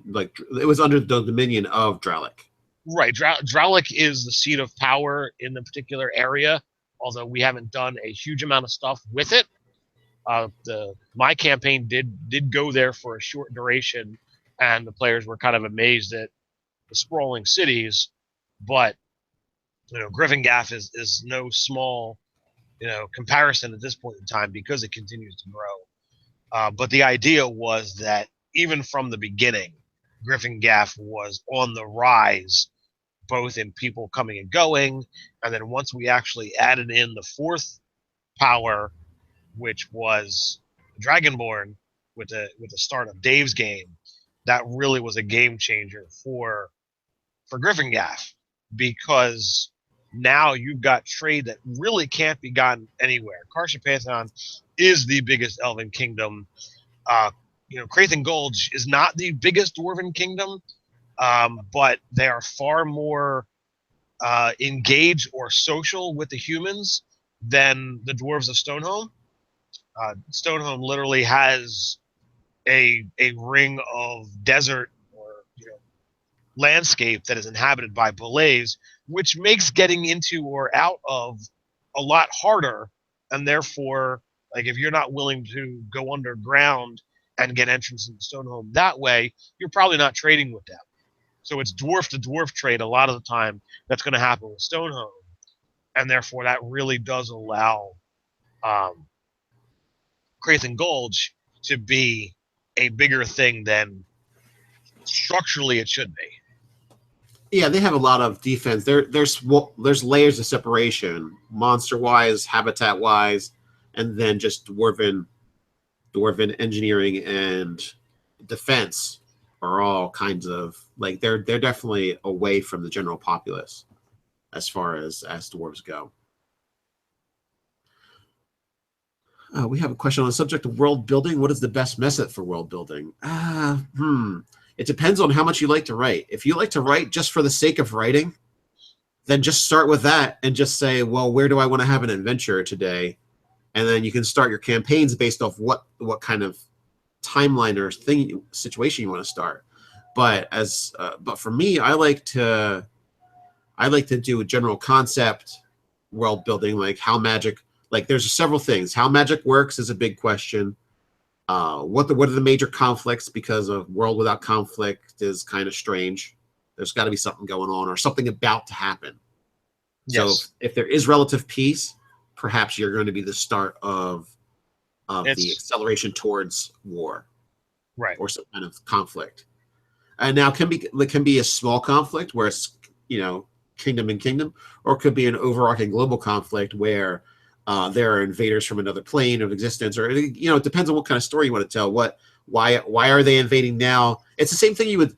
it was under the dominion of Dralik. Right. Dralik is the seat of power in the particular area, although we haven't done a huge amount of stuff with it. My campaign did go there for a short duration, and the players were kind of amazed at the sprawling cities. But, Gryffindor is no small, comparison at this point in time because it continues to grow. But the idea was that even from the beginning, Gryffindor was on the rise, both in people coming and going, and then once we actually added in the fourth power, which was Dragonborn, with the start of Dave's game, that really was a game changer for Gryffindor, because now you've got trade that really can't be gotten anywhere. Carshapathon is the biggest Elven kingdom. Crathen Gulch is not the biggest Dwarven kingdom, but they are far more engaged or social with the humans than the dwarves of Stoneholm. Stoneholm literally has a ring of desert or landscape that is inhabited by belays, which makes getting into or out of a lot harder. And therefore, like if you're not willing to go underground and get entrance into Stoneholm that way, you're probably not trading with them. So it's dwarf to dwarf trade a lot of the time that's going to happen with Stoneholm, and therefore that really does allow um, Crathan Gulch to be a bigger thing than structurally it should be. Yeah, they have a lot of defense. There's layers of separation, monster wise, habitat wise, and then just dwarven engineering and defense are all kinds of like they're definitely away from the general populace as far as dwarves go. We have a question on the subject of world building. What is the best method for world building? It depends on how much you like to write. If you like to write just for the sake of writing, then just start with that and just say, well, where do I want to have an adventure today? And then you can start your campaigns based off what kind of timeline or situation you want to start. But but for me, I like to do a general concept world building, like how magic. Like there's several things. How magic works is a big question. What are the major conflicts? Because a world without conflict is kind of strange. There's got to be something going on or something about to happen. Yes. So if there is relative peace, perhaps you're going to be the start of the acceleration towards war, right? Or some kind of conflict. And now it can be a small conflict where it's kingdom and kingdom, or it could be an overarching global conflict where there are invaders from another plane of existence, or it depends on what kind of story you want to tell. Why are they invading now? It's the same thing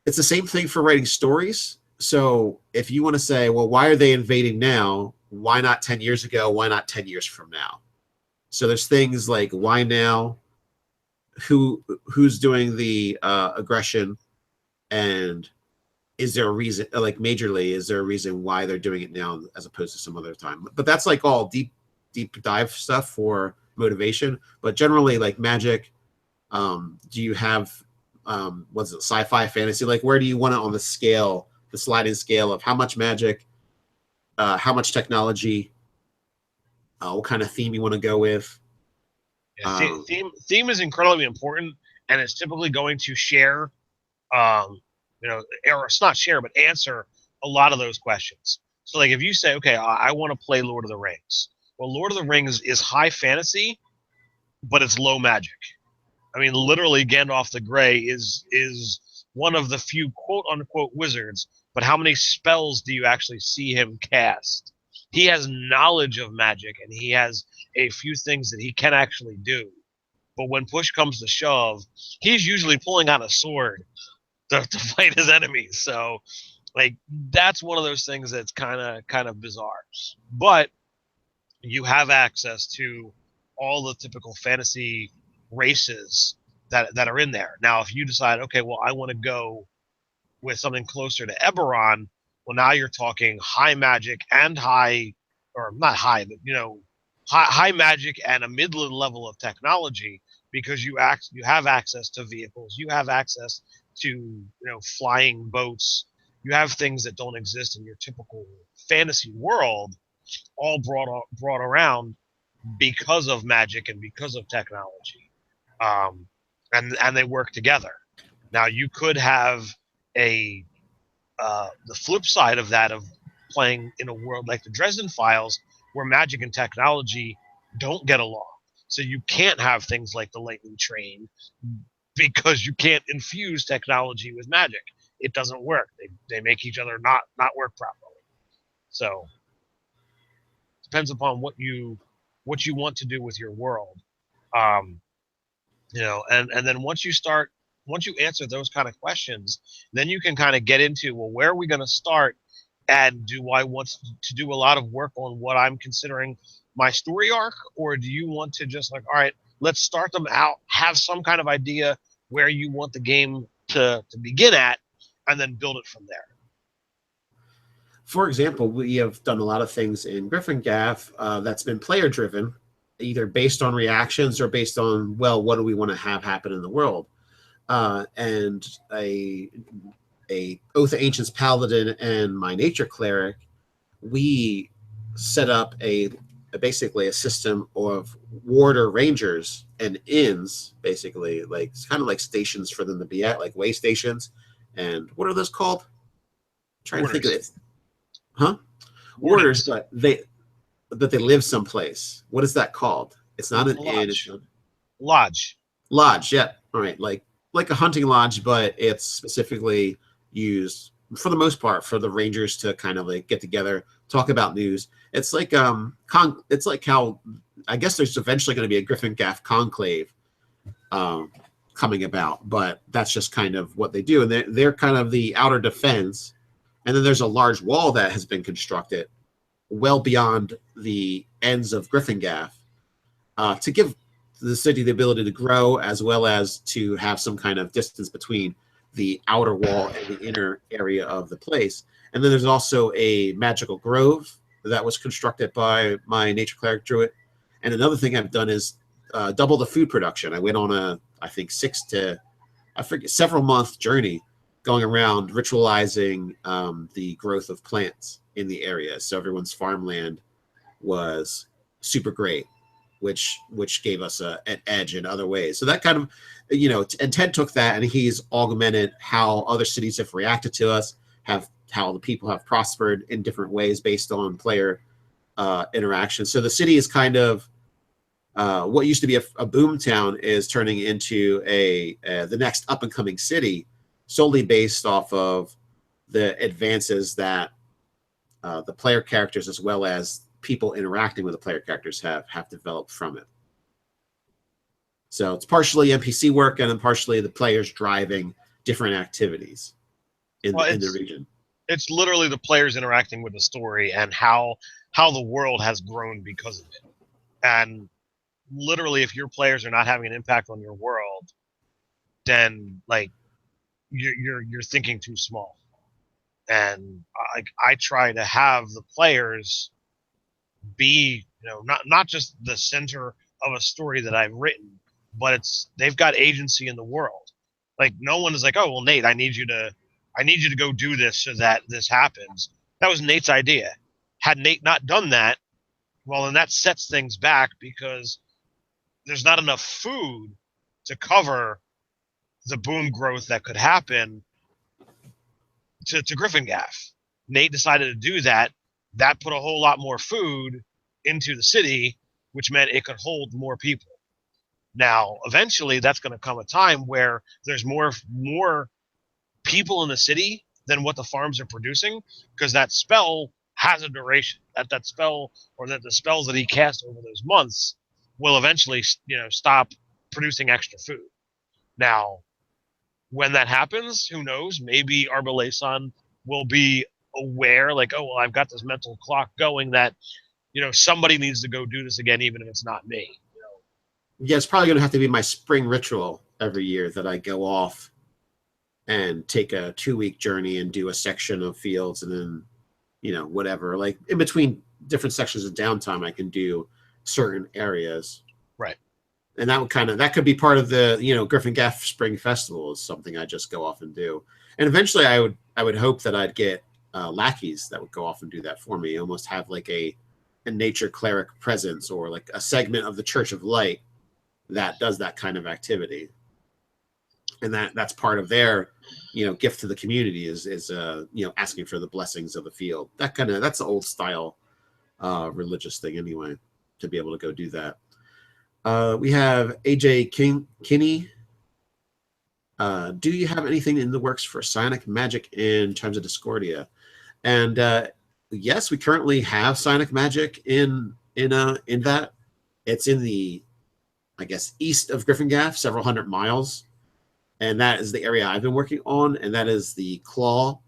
it's the same thing for writing stories. So if you want to say, well, why are they invading now? Why not 10 years ago? Why not 10 years from now? So there's things like why now, who's doing the aggression, and is there a reason, like majorly, is there a reason why they're doing it now as opposed to some other time? But that's like all deep dive stuff for motivation. But generally, like magic, do you have, what's it, sci-fi, fantasy? Like where do you want it on the scale, the sliding scale of how much magic, how much technology, what kind of theme you want to go with? Yeah, theme is incredibly important, and it's typically going to share, or it's not share, but answer a lot of those questions. So, like, if you say, okay, I want to play Lord of the Rings. Well, Lord of the Rings is high fantasy, but it's low magic. I mean, literally, Gandalf the Grey is one of the few quote unquote wizards, but how many spells do you actually see him cast? He has knowledge of magic, and he has a few things that he can actually do. But when push comes to shove, he's usually pulling out a sword to fight his enemies. So, like, that's one of those things that's kind of bizarre. But you have access to all the typical fantasy races that are in there. Now, if you decide, okay, well, I want to go with something closer to Eberron, well, now you're talking high magic and high, or not high, but high magic and a middle level of technology, because you have access to vehicles, you have access to flying boats, you have things that don't exist in your typical fantasy world, all brought around because of magic and because of technology, and they work together. Now you could have the flip side of that, of playing in a world like the Dresden Files, where magic and technology don't get along. So you can't have things like the lightning train, because you can't infuse technology with magic. It doesn't work. They make each other not work properly. So it depends upon what you want to do with your world. And then once you answer those kind of questions, then you can kind of get into, well, where are we going to start? And do I want to do a lot of work on what I'm considering my story arc? Or do you want to just like, all right, let's start them out, have some kind of idea where you want the game to begin at, and then build it from there? For example, we have done a lot of things in Griffin Gaff that's been player driven, either based on reactions or based on, well, what do we want to have happen in the world? And a Oath of Ancients paladin and my nature cleric, we set up basically a system of warder rangers and inns, basically like it's kind of like stations for them to be at, like way stations. And what are those called? I'm trying to think of it. Huh? Warders, but they live someplace. What is that called? It's not an inn. It's lodge. Lodge, yeah. All right, like a hunting lodge, but it's specifically used for the most part for the rangers to kind of like get together, talk about news. It's like it's like how I guess there's eventually going to be a Griffin-Gaff conclave coming about, but that's just kind of what they do, and they're kind of the outer defense. And then there's a large wall that has been constructed well beyond the ends of Griffin-Gaff to give the city the ability to grow, as well as to have some kind of distance between the outer wall and the inner area of the place. And then there's also a magical grove that was constructed by my nature cleric druid. And another thing I've done is double the food production. I went on I think several month journey going around ritualizing the growth of plants in the area. So everyone's farmland was super great, which gave us an edge in other ways. So that kind of, and Ted took that and he's augmented how other cities have reacted to us, how the people have prospered in different ways based on player interaction. So the city is kind of what used to be a boom town is turning into the next up and coming city, solely based off of the advances that the player characters as well as people interacting with the player characters have developed from it. So it's partially NPC work and then partially the players driving different activities in the region. It's literally the players interacting with the story and how the world has grown because of it. And literally, if your players are not having an impact on your world, then like you're thinking too small. And I try to have the players be, not just the center of a story that I've written, but they've got agency in the world. Like no one is like, oh well, Nate, I need you to go do this so that this happens. That was Nate's idea. Had Nate not done that, well, then that sets things back because there's not enough food to cover the boom growth that could happen to Griffin-Gaff. Nate decided to do that. That put a whole lot more food into the city, which meant it could hold more people. Now, eventually, that's going to come a time where there's more people in the city than what the farms are producing, because that spell has a duration. That spell, or that the spells that he cast over those months, will eventually, stop producing extra food. Now, when that happens, who knows? Maybe Arbalason will be aware, like, oh well, I've got this mental clock going that, somebody needs to go do this again, even if it's not me. Yeah, it's probably going to have to be my spring ritual every year that I go off and take a 2-week journey and do a section of fields, and then, whatever. Like in between different sections of downtime, I can do certain areas. Right. And that could be part of the, Griffin-Gaff Spring Festival is something I just go off and do. And eventually I would hope that I'd get lackeys that would go off and do that for me, almost have like a nature cleric presence or like a segment of the Church of Light that does that kind of activity. And that's part of their, gift to the community is asking for the blessings of the field. That's the old style religious thing anyway, to be able to go do that. We have AJ Kinney. Do you have anything in the works for Psionic magic in terms of Discordia? And yes, we currently have Psionic magic in that. It's in the, I guess, east of Griffin-Gaff, several hundred miles. And that is the area I've been working on. And that is the claw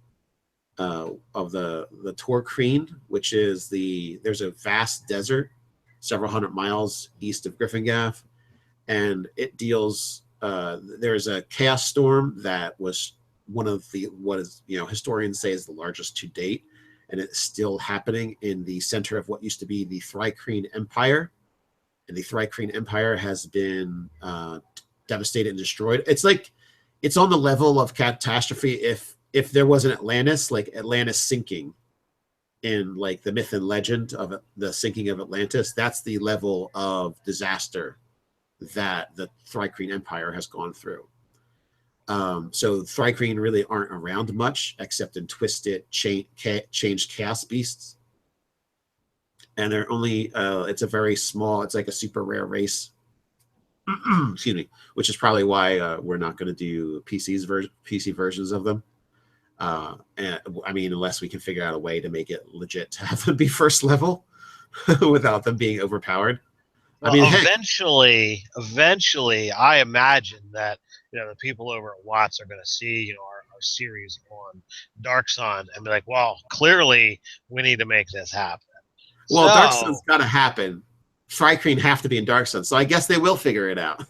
of the Torkreen, which is there's a vast desert several hundred miles east of Griffin-Gaff. And it deals, there's a chaos storm that was one of historians say is the largest to date. And it's still happening in the center of what used to be the Thrykreen Empire. And the Thrykreen Empire has been devastated and destroyed. It's on the level of catastrophe if if there was an Atlantis, like Atlantis sinking in like the myth and legend of it, the sinking of Atlantis, that's the level of disaster that the Thri-Kreen Empire has gone through. So Thri-Kreen really aren't around much except in twisted, changed chaos beasts. And they're only, it's a very small, it's like a super rare race. Excuse me, which is probably why we're not going to do PC versions of them. And I mean, unless we can figure out a way to make it legit to have them be first level without them being overpowered. Well, I mean, eventually, I imagine that the people over at Watts are going to see our series on Dark Sun and be like, well, clearly we need to make this happen. Well, Dark Sun's got to happen. Thri-Kreen have to be in Dark Sun, so I guess they will figure it out.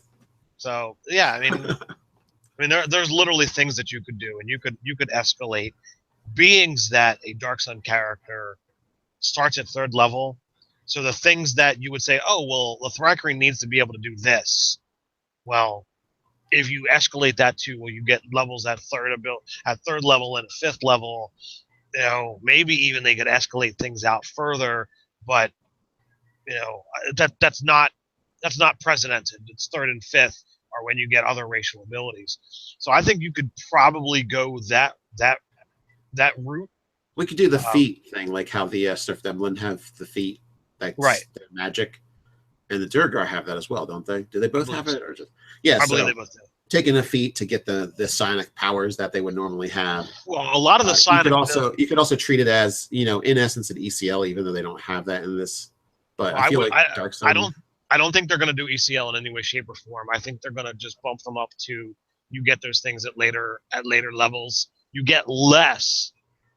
So yeah, I mean, there's literally things that you could do, and you could escalate beings that a Dark Sun character starts at 3rd level. So the things that you would say, oh well, the Thri-Kreen needs to be able to do this. Well, if you escalate that to, well, you get levels at 3rd level and 5th level. Maybe even they could escalate things out further, but that's not precedented. It's 3rd and 5th are when you get other racial abilities. So I think you could probably go that route. We could do the feet thing, like how the Surf Emblem have the feet, like right, their magic, and the Durgar have that as well, don't they? Do they both have it, or just I believe they both do. Taking a feat to get the psionic powers that they would normally have. Well, a lot of the psionic you could also treat it as in essence an ECL, even though they don't have that in this. But I feel like Dark Sun. I don't think they're going to do ECL in any way, shape, or form. I think they're going to just bump them up to, you get those things at later levels. You get less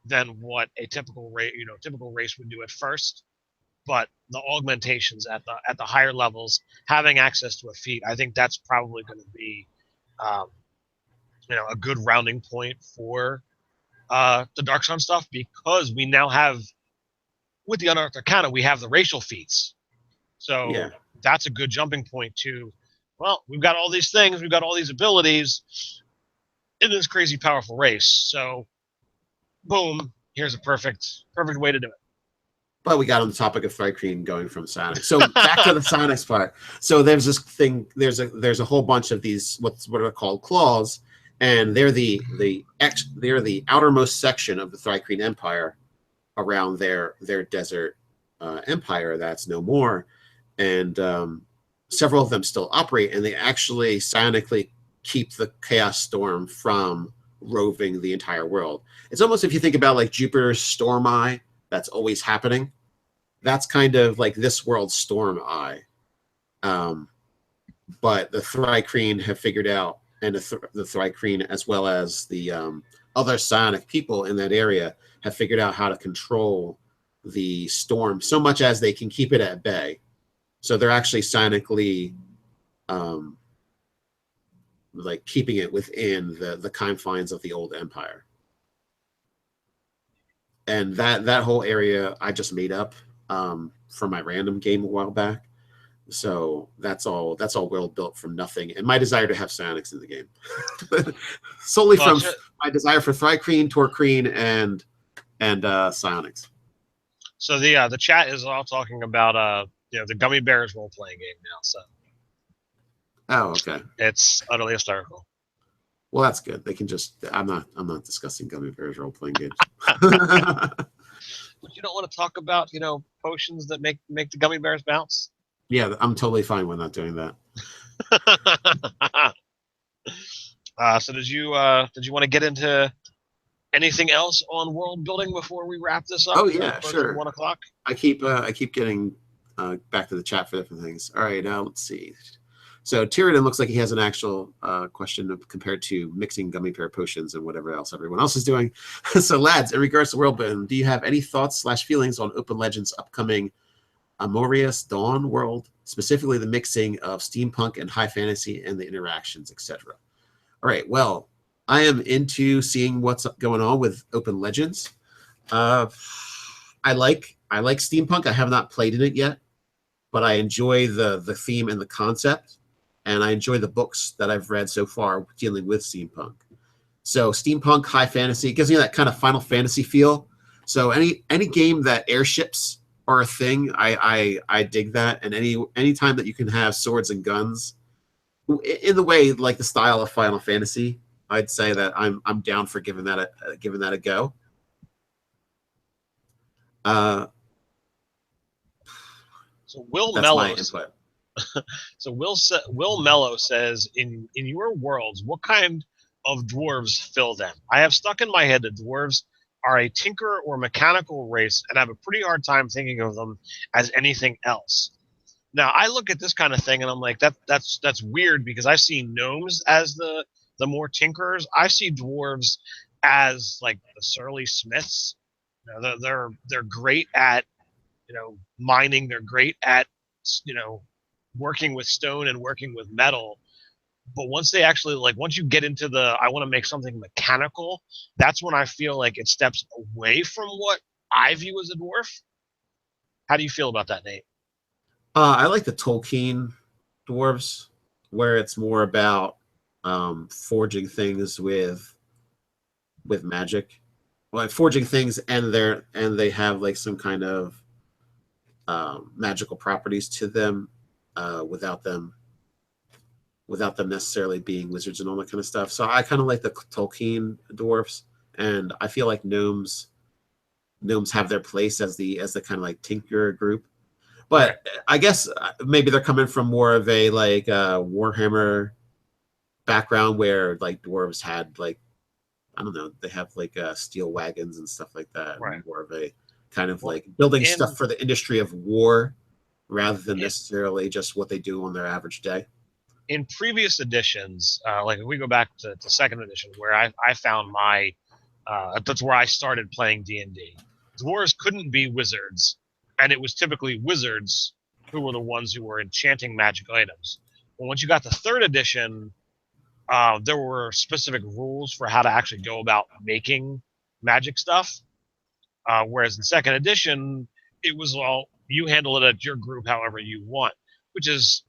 than what a typical race would do at first, but the augmentations at the higher levels, having access to a feat, I think that's probably going to be, a good rounding point for the Dark Sun stuff, because we now have, with the Unearthed Arcana, we have the racial feats. So yeah, that's a good jumping point to, well, we've got all these things, we've got all these abilities in this crazy powerful race. So boom, here's a perfect way to do it. But we got on the topic of Thri-Kreen going from Psionics. So back to the Psionics part. So there's this thing, there's a whole bunch of these, what are called claws, and they're the outermost section of the Thri-Kreen Empire around their desert empire that's no more. And several of them still operate, and they actually psionically keep the Chaos Storm from roving the entire world. It's almost, if you think about like Jupiter's Storm Eye, that's always happening. That's kind of like this world's Storm Eye. But the Thri-Kreen have figured out, and the Thri-Kreen, as well as the other psionic people in that area, have figured out how to control the storm so much as they can keep it at bay. So they're actually psionically like keeping it within the confines of the old empire. And that whole area I just made up from my random game a while back. So that's all world built from nothing, and my desire to have psionics in the game. Solely from my desire for Thri-Kreen, Tor-Kreen, and psionics. So the chat is all talking about the Gummy Bears role playing game now. So okay, it's utterly hysterical. Well, that's good. They can just. I'm not discussing Gummy Bears role playing games. But you don't want to talk about potions that make the Gummy Bears bounce? Yeah, I'm totally fine with not doing that. So did you want to get into anything else on world building before we wrap this up? Oh yeah, sure. 1 o'clock. I keep getting back to the chat for different things. All right, now let's see. So Tyrion looks like he has an actual question compared to mixing gummy bear potions and whatever else everyone else is doing. So lads, in regards to world building, do you have any thoughts / feelings on Open Legends' upcoming Amorious Dawn world, specifically the mixing of steampunk and high fantasy and the interactions, etc.? All right, well, I am into seeing what's going on with Open Legends. I like steampunk. I have not played in it yet, but I enjoy the theme and the concept, and I enjoy the books that I've read so far dealing with steampunk. So steampunk, high fantasy, it gives me that kind of Final Fantasy feel. So any game that airships are a thing, I dig that. And any time that you can have swords and guns in the way like the style of Final Fantasy, I'd say that I'm down for giving that a go. So Will That's my Mellows. input. So Will Mello says, in your worlds, what kind of dwarves fill them? I have stuck in my head that dwarves are a tinker or mechanical race, and I have a pretty hard time thinking of them as anything else. Now, I look at this kind of thing, and I'm like, that's weird, because I see gnomes as the more tinkerers. I see dwarves as like the surly smiths. You know, they're great at, you know, mining. They're great at, you know, working with stone and working with metal. But once they actually, like, once you get into the, I want to make something mechanical, that's when I feel like it steps away from what I view as a dwarf. How do you feel about that, Nate? I like the Tolkien dwarves, where it's more about forging things with magic, like forging things, and they have like some kind of magical properties to them, without them necessarily being wizards and all that kind of stuff. So I kind of like the Tolkien dwarfs, and I feel like gnomes have their place as the kind of like tinkerer group. But I guess maybe they're coming from more of a like Warhammer background, where like dwarves had like, I don't know, they have like steel wagons and stuff like that. Right. More of a kind of like building stuff for the industry of war, rather than necessarily just what they do on their average day. In previous editions, like if we go back to second edition, where I found my, that's where I started playing D&D. Dwarves couldn't be wizards, and it was typically wizards who were the ones who were enchanting magic items. But once you got to third edition, there were specific rules for how to actually go about making magic stuff. Whereas in second edition, it was all, you handle it at your group however you want, which is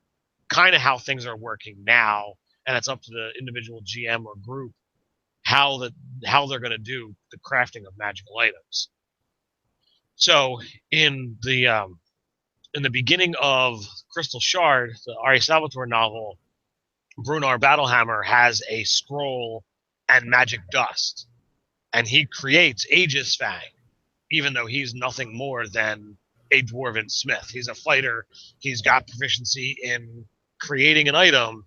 kind of how things are working now, and it's up to the individual GM or group how they're going to do the crafting of magical items. So in the beginning of Crystal Shard, the Ari Salvatore novel, Brunar Battlehammer has a scroll and magic dust, and he creates Aegis Fang, even though he's nothing more than a dwarven smith. He's a fighter. He's got proficiency in creating an item,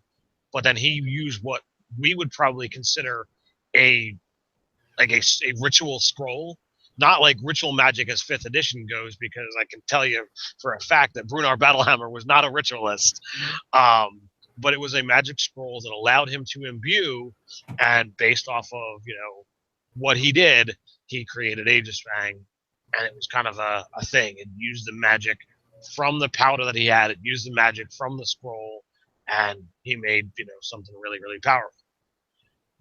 but then he used what we would probably consider a ritual scroll, not like ritual magic as 5th edition goes, because I can tell you for a fact that Brunar Battlehammer was not a ritualist. But it was a magic scroll that allowed him to imbue, and based off of, you know, what he did, he created Aegis Fang, and it was kind of a thing. It used the magic from the powder that he had. It used the magic from the scroll, and he made, you know, something really, really powerful.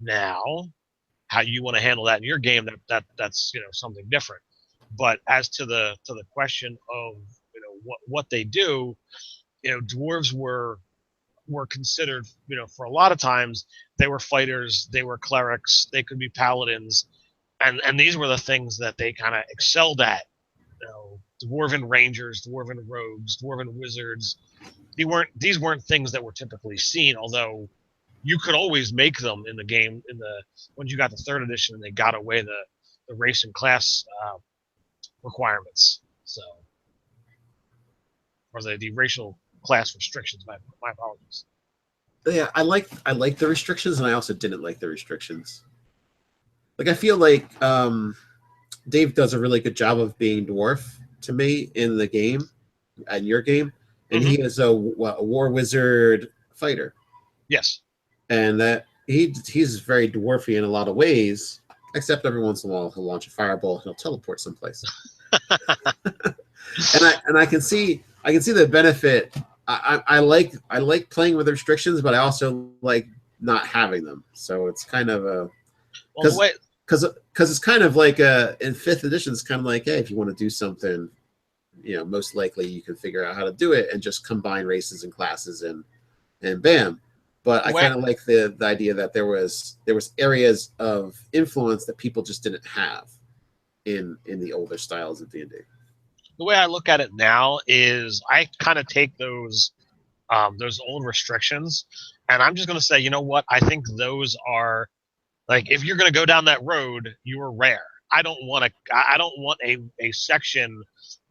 Now, how you want to handle that in your game, that's, you know, something different. But as to the question of, you know, what they do, you know, dwarves were considered, you know, for a lot of times they were fighters, they were clerics, they could be paladins, and these were the things that they kind of excelled at. You know, dwarven rangers, dwarven rogues, dwarven wizards. These weren't things that were typically seen, although you could always make them in the game. When you got the third edition, and they got away the race and class requirements, so, or the racial class restrictions. My apologies. Yeah, I like the restrictions, and I also didn't like the restrictions. Like, I feel like Dave does a really good job of being dwarf to me in the game, in your game, and he is a war wizard fighter. Yes, and that he's very dwarfy in a lot of ways, except every once in a while he'll launch a fireball and he'll teleport someplace. and I can see the benefit. I like playing with restrictions, but I also like not having them. So it's kind of a because it's kind of like in 5th edition, it's kind of like, hey, if you want to do something, you know, most likely you can figure out how to do it and just combine races and classes and bam. But I kind of like the idea that there was areas of influence that people just didn't have in the older styles of D&D. The way I look at it now is I kind of take those old restrictions, and I'm just going to say, you know what? I think those are like, if you're going to go down that road, you are rare. I don't want a section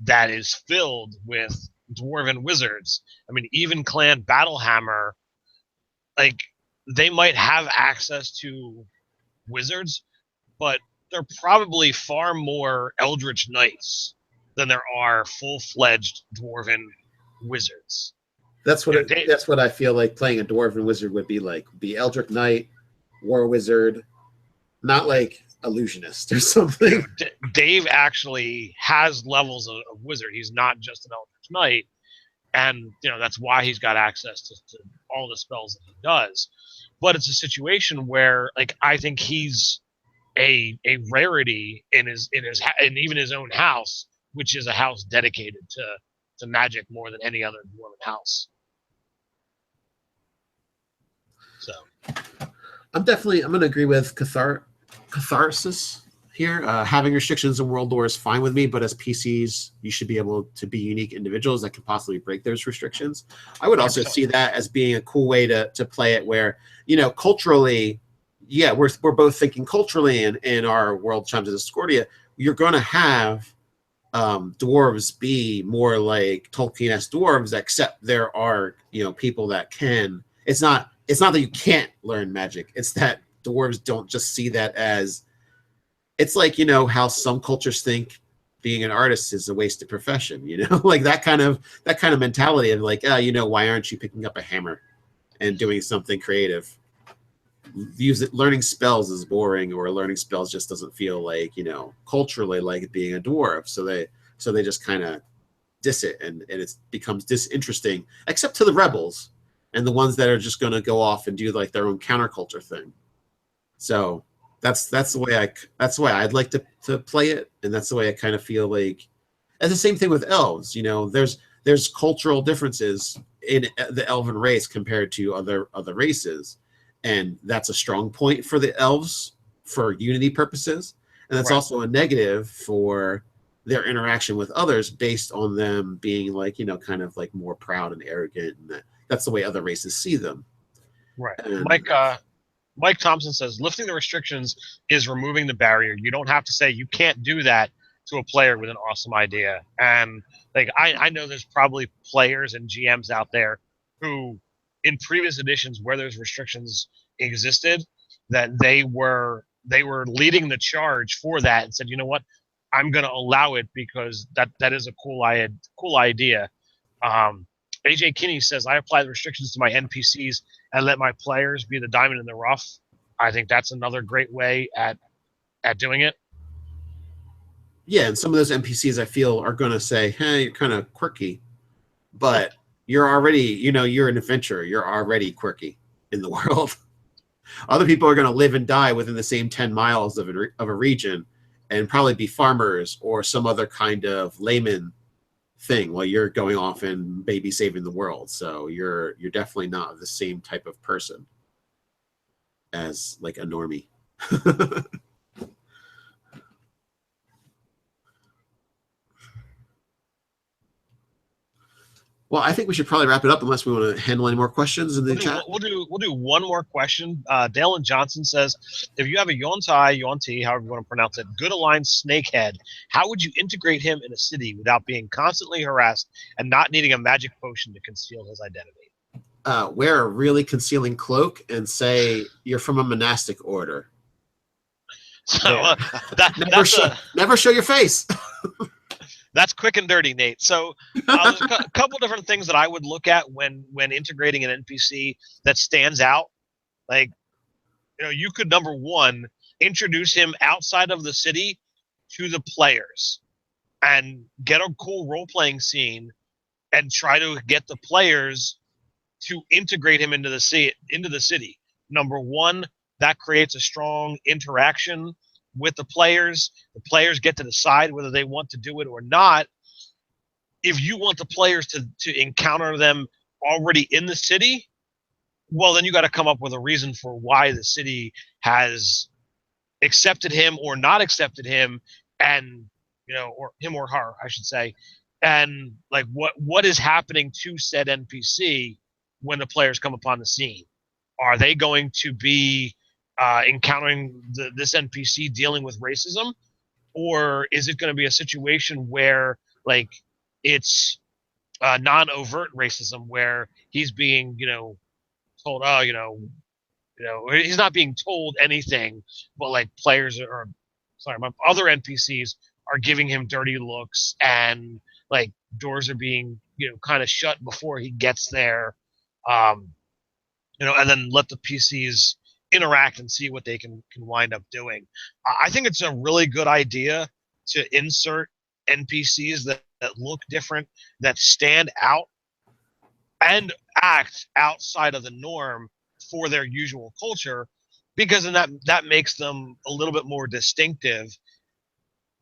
that is filled with dwarven wizards. I mean, even Clan Battlehammer, like, they might have access to wizards, but they're probably far more Eldritch Knights than there are full-fledged dwarven wizards. That's what I feel like playing a dwarven wizard would be like. Be Eldritch Knight, War Wizard, not like illusionist or something. Dave actually has levels of wizard. He's not just an Eldritch Knight, and that's why he's got access to all the spells that he does. But it's a situation where, like, I think he's a rarity in even his own house, which is a house dedicated to magic more than any other dwarven house. So I'm going to agree with catharsis here. Having restrictions in World War is fine with me, but as PCs, you should be able to be unique individuals that can possibly break those restrictions. I would also see that as being a cool way to play it where, culturally, yeah, we're both thinking culturally in our World Chimes of Discordia, you're going to have dwarves be more like Tolkien-esque dwarves, except there are, people that can. It's not that you can't learn magic. It's that dwarves don't just see that as, it's like, how some cultures think being an artist is a wasted profession, like that kind of mentality of like, why aren't you picking up a hammer and doing something creative? Learning spells is boring, or learning spells just doesn't feel like, culturally like being a dwarf. So they just kind of diss it, and it becomes disinteresting, except to the rebels and the ones that are just going to go off and do like their own counterculture thing. So that's the way I'd like to play it, and that's the way I kind of feel like. And the same thing with elves. There's cultural differences in the elven race compared to other races, and that's a strong point for the elves for unity purposes, and that's also a negative for their interaction with others based on them being like, kind of like more proud and arrogant, and that's the way other races see them. Right. And Mike Thompson says, lifting the restrictions is removing the barrier. You don't have to say you can't do that to a player with an awesome idea. And like, I know there's probably players and GMs out there who, in previous editions where those restrictions existed, that they were leading the charge for that and said, you know what, I'm going to allow it because that is a cool idea. AJ Kinney says, I apply the restrictions to my NPCs and let my players be the diamond in the rough. I think that's another great way at doing it. Yeah, and some of those NPCs I feel are going to say, hey, you're kind of quirky, but you're already, you're an adventurer. You're already quirky in the world. Other people are going to live and die within the same 10 miles of a region and probably be farmers or some other kind of layman thing while you're going off and baby saving the world. So you're definitely not the same type of person as like a normie. Well, I think we should probably wrap it up unless we want to handle any more questions in the chat. We'll do one more question. Dalen Johnson says, if you have a Yuan-Ti, however you want to pronounce it, good aligned snakehead, how would you integrate him in a city without being constantly harassed and not needing a magic potion to conceal his identity? Wear a really concealing cloak and say you're from a monastic order. So never show your face. That's quick and dirty, Nate. So there's a couple different things that I would look at when integrating an NPC that stands out. Like, you could, number one, introduce him outside of the city to the players and get a cool role-playing scene and try to get the players to integrate him into the city. Number one, that creates a strong interaction with the players. The players get to decide whether they want to do it or not. If you want the players to encounter them already in the city, well, then you got to come up with a reason for why the city has accepted him or not accepted him, and or him or her, I should say, and like what is happening to said NPC when the players come upon the scene. Are they going to be encountering this NPC dealing with racism, or is it going to be a situation where like it's non-overt racism where he's being told, oh, he's not being told anything, but like players are, sorry, my other NPCs are giving him dirty looks, and like doors are being kind of shut before he gets there, um, and then let the PCs interact and see what they can wind up doing. I think it's a really good idea to insert NPCs that look different, that stand out, and act outside of the norm for their usual culture, because then that makes them a little bit more distinctive,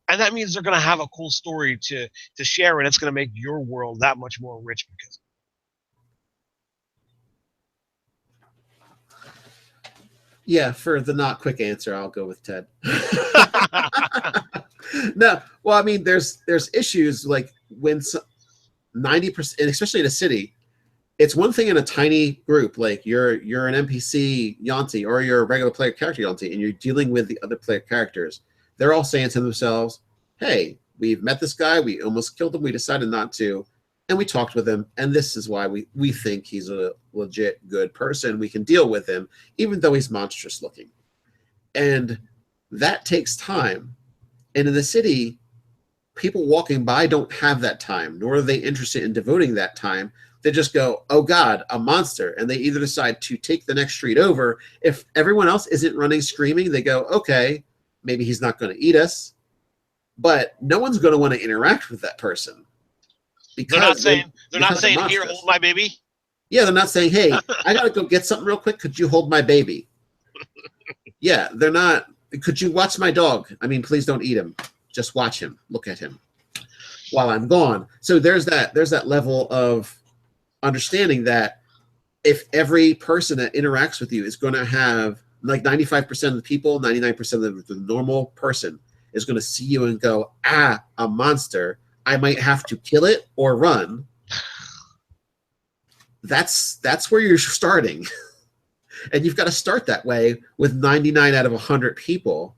and that means they're going to have a cool story to share, and it's going to make your world that much more rich because. Yeah, for the not quick answer, I'll go with Ted. No, well, I mean, there's issues like when 90%, and especially in a city, it's one thing in a tiny group, like you're an NPC Yanti or you're a regular player character Yanti, and you're dealing with the other player characters. They're all saying to themselves, "Hey, we've met this guy. We almost killed him. We decided not to, and we talked with him, and this is why we think he's a legit good person. We can deal with him, even though he's monstrous looking." And that takes time. And in the city, people walking by don't have that time, nor are they interested in devoting that time. They just go, "Oh God, a monster." And they either decide to take the next street over. If everyone else isn't running screaming, they go, "Okay, maybe he's not going to eat us." But no one's going to want to interact with that person. Because they're not saying here, hold my baby. Yeah, they're not saying, "Hey, I got to go get something real quick. Could you hold my baby?" Yeah, they're not. "Could you watch my dog? I mean, please don't eat him. Just watch him. Look at him while I'm gone." So there's that level of understanding that if every person that interacts with you is going to have like 95% of the people, 99% of the normal person is going to see you and go, "Ah, a monster. I might have to kill it or run." That's where you're starting. And you've got to start that way with 99 out of 100 people.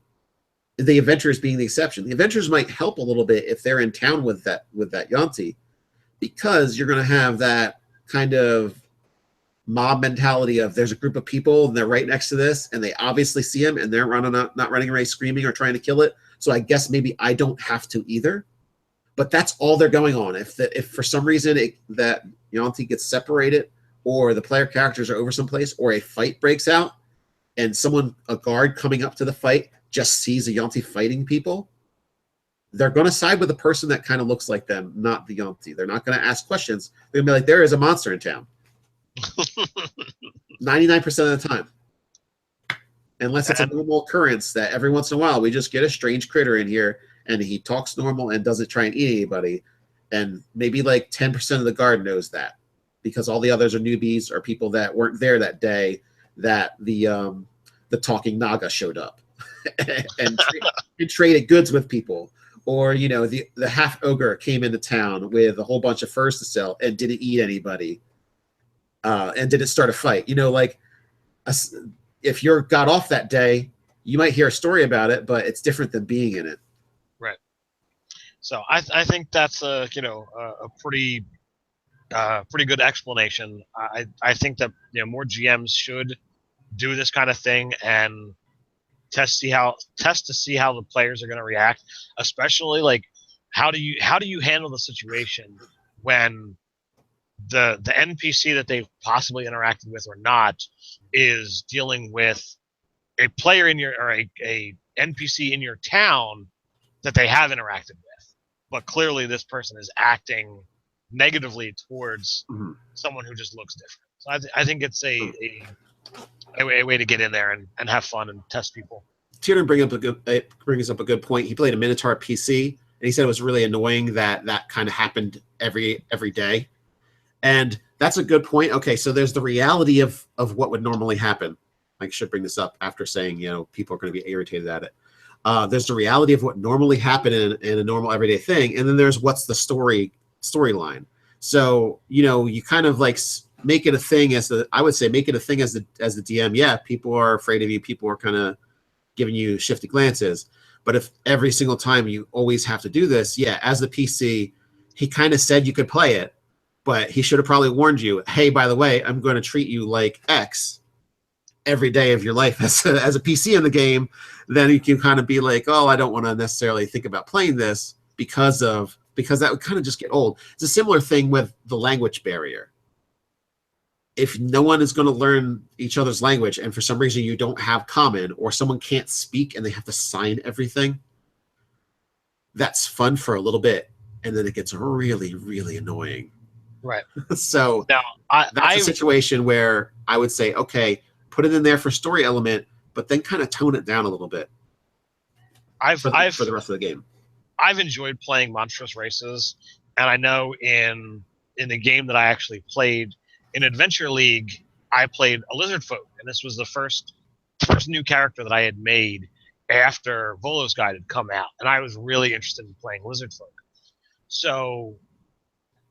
The adventurers being the exception. The adventurers might help a little bit if they're in town with that Yanti, because you're going to have that kind of mob mentality of there's a group of people and they're right next to this and they obviously see him and they're not running away screaming or trying to kill it. So I guess maybe I don't have to either. But that's all they're going on. If for some reason that Yanti gets separated, or the player characters are over someplace, or a fight breaks out, and a guard coming up to the fight just sees a Yanti fighting people, they're going to side with the person that kind of looks like them, not the Yanti. They're not going to ask questions. They're going to be like, "There is a monster in town." 99% of the time. Unless it's a normal occurrence that every once in a while we just get a strange critter in here and he talks normal and doesn't try and eat anybody. And maybe like 10% of the guard knows that, because all the others are newbies or people that weren't there that day that the talking Naga showed up and traded goods with people. Or, the half ogre came into town with a whole bunch of furs to sell and didn't eat anybody and didn't start a fight. If you're got off that day, you might hear a story about it, but it's different than being in it. Right. So I think that's a pretty good explanation. I think that more GMs should do this kind of thing and test to see how the players are going to react, especially like how do you handle the situation when the NPC that they've possibly interacted with or not is dealing with a player in your or a NPC in your town that they have interacted with, but clearly this person is acting negatively towards someone who just looks different. So I think it's a way to get in there and have fun and test people. Tiernan brings up a good point. He played a Minotaur PC, and he said it was really annoying that kind of happened every day. And that's a good point. Okay, so there's the reality of what would normally happen. I should bring this up after saying, people are going to be irritated at it. There's the reality of what normally happened in a normal everyday thing, and then there's what's the storyline. So you kind of like make it a thing I would say make it a thing as the DM. Yeah, people are afraid of you. People are kind of giving you shifty glances. But if every single time you always have to do this, yeah, as the PC, he kind of said you could play it, but he should have probably warned you, hey, by the way, I'm going to treat you like X every day of your life as a PC in the game. Then you can kind of be like, oh, I don't want to necessarily think about playing this because that would kind of just get old. It's a similar thing with the language barrier. If no one is going to learn each other's language and for some reason you don't have common or someone can't speak and they have to sign everything, that's fun for a little bit. And then it gets really, really annoying. Right. So now, that's a situation where I would say, okay, put it in there for story element, but then kind of tone it down a little bit for the rest of the game. I've enjoyed playing Monstrous races, and I know in the game that I actually played in Adventure League, I played a lizard folk, and this was the first new character that I had made after Volo's Guide had come out, and I was really interested in playing lizard folk. So,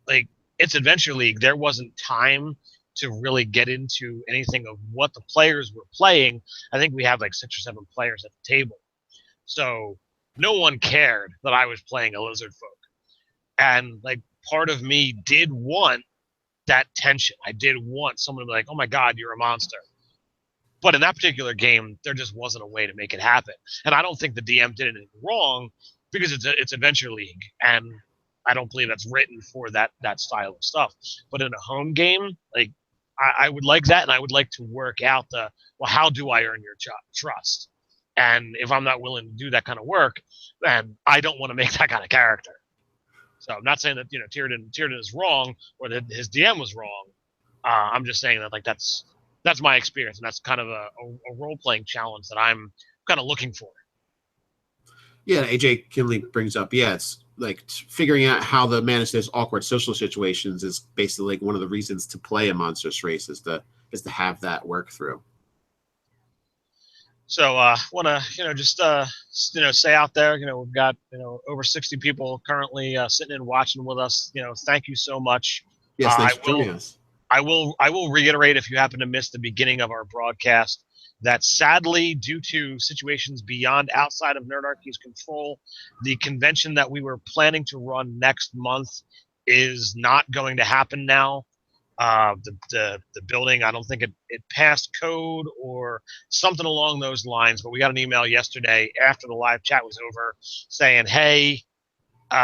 like, it's Adventure League. There wasn't time to really get into anything of what the players were playing. I think we have like 6 or 7 players at the table. So no one cared that I was playing a lizard folk. And like part of me did want that tension. I did want someone to be like, oh my God, you're a monster. But in that particular game, there just wasn't a way to make it happen. And I don't think the DM did anything wrong because it's Adventure League. And I don't believe that's written for that style of stuff. But in a home game, like I would like that, and I would like to work out how do I earn your trust? And if I'm not willing to do that kind of work, then I don't want to make that kind of character. So I'm not saying that Tiernan is wrong or that his DM was wrong. I'm just saying that like that's my experience, and that's kind of a role playing challenge that I'm kind of looking for. Yeah, AJ Kinley brings up, it's like figuring out how to manage those awkward social situations is basically like one of the reasons to play a Monstrous race is to have that work through. So want to just say out there, we've got over 60 people currently sitting and watching with us. Thank you so much. Yes, thanks for joining us. I will reiterate, if you happen to miss the beginning of our broadcast, that sadly, due to situations outside of Nerdarchy's control, the convention that we were planning to run next month is not going to happen now. The building, I don't think it passed code or something along those lines, but we got an email yesterday after the live chat was over saying, hey,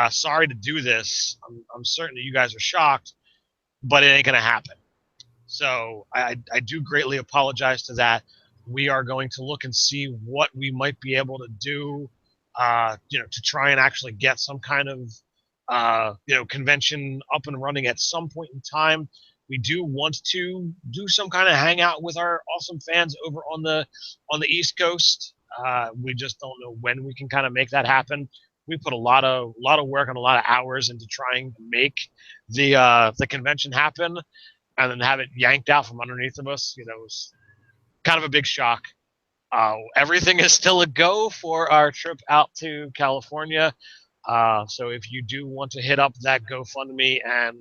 sorry to do this. I'm certain that you guys are shocked, but it ain't going to happen. So I do greatly apologize to that. We are going to look and see what we might be able to do, to try and actually get some kind of, convention up and running at some point in time. We do want to do some kind of hangout with our awesome fans over on the East Coast. We just don't know when we can kind of make that happen. We put a lot of work and a lot of hours into trying to make the convention happen, and then have it yanked out from underneath of us. It was kind of a big shock. Everything is still a go for our trip out to California. So if you do want to hit up that GoFundMe and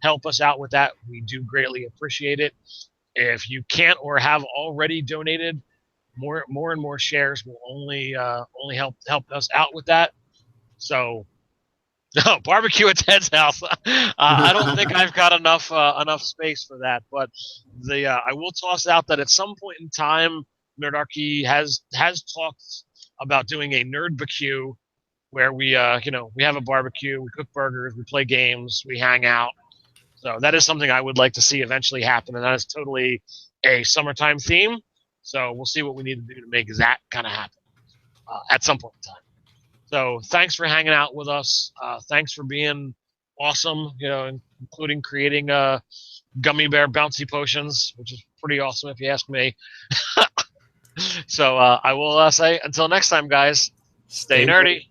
help us out with that, we do greatly appreciate it. If you can't or have already donated, more and more shares will only help us out with that. So, barbecue at Ted's house. I don't think I've got enough space for that, but I will toss out that at some point in time, Nerdarchy has talked about doing a Nerdbarbecue, where we have a barbecue, we cook burgers, we play games, we hang out. So that is something I would like to see eventually happen, and that is totally a summertime theme. So we'll see what we need to do to make that kind of happen at some point in time. So thanks for hanging out with us. Thanks for being awesome, including creating gummy bear bouncy potions, which is pretty awesome if you ask me. So I will say until next time, guys, stay nerdy.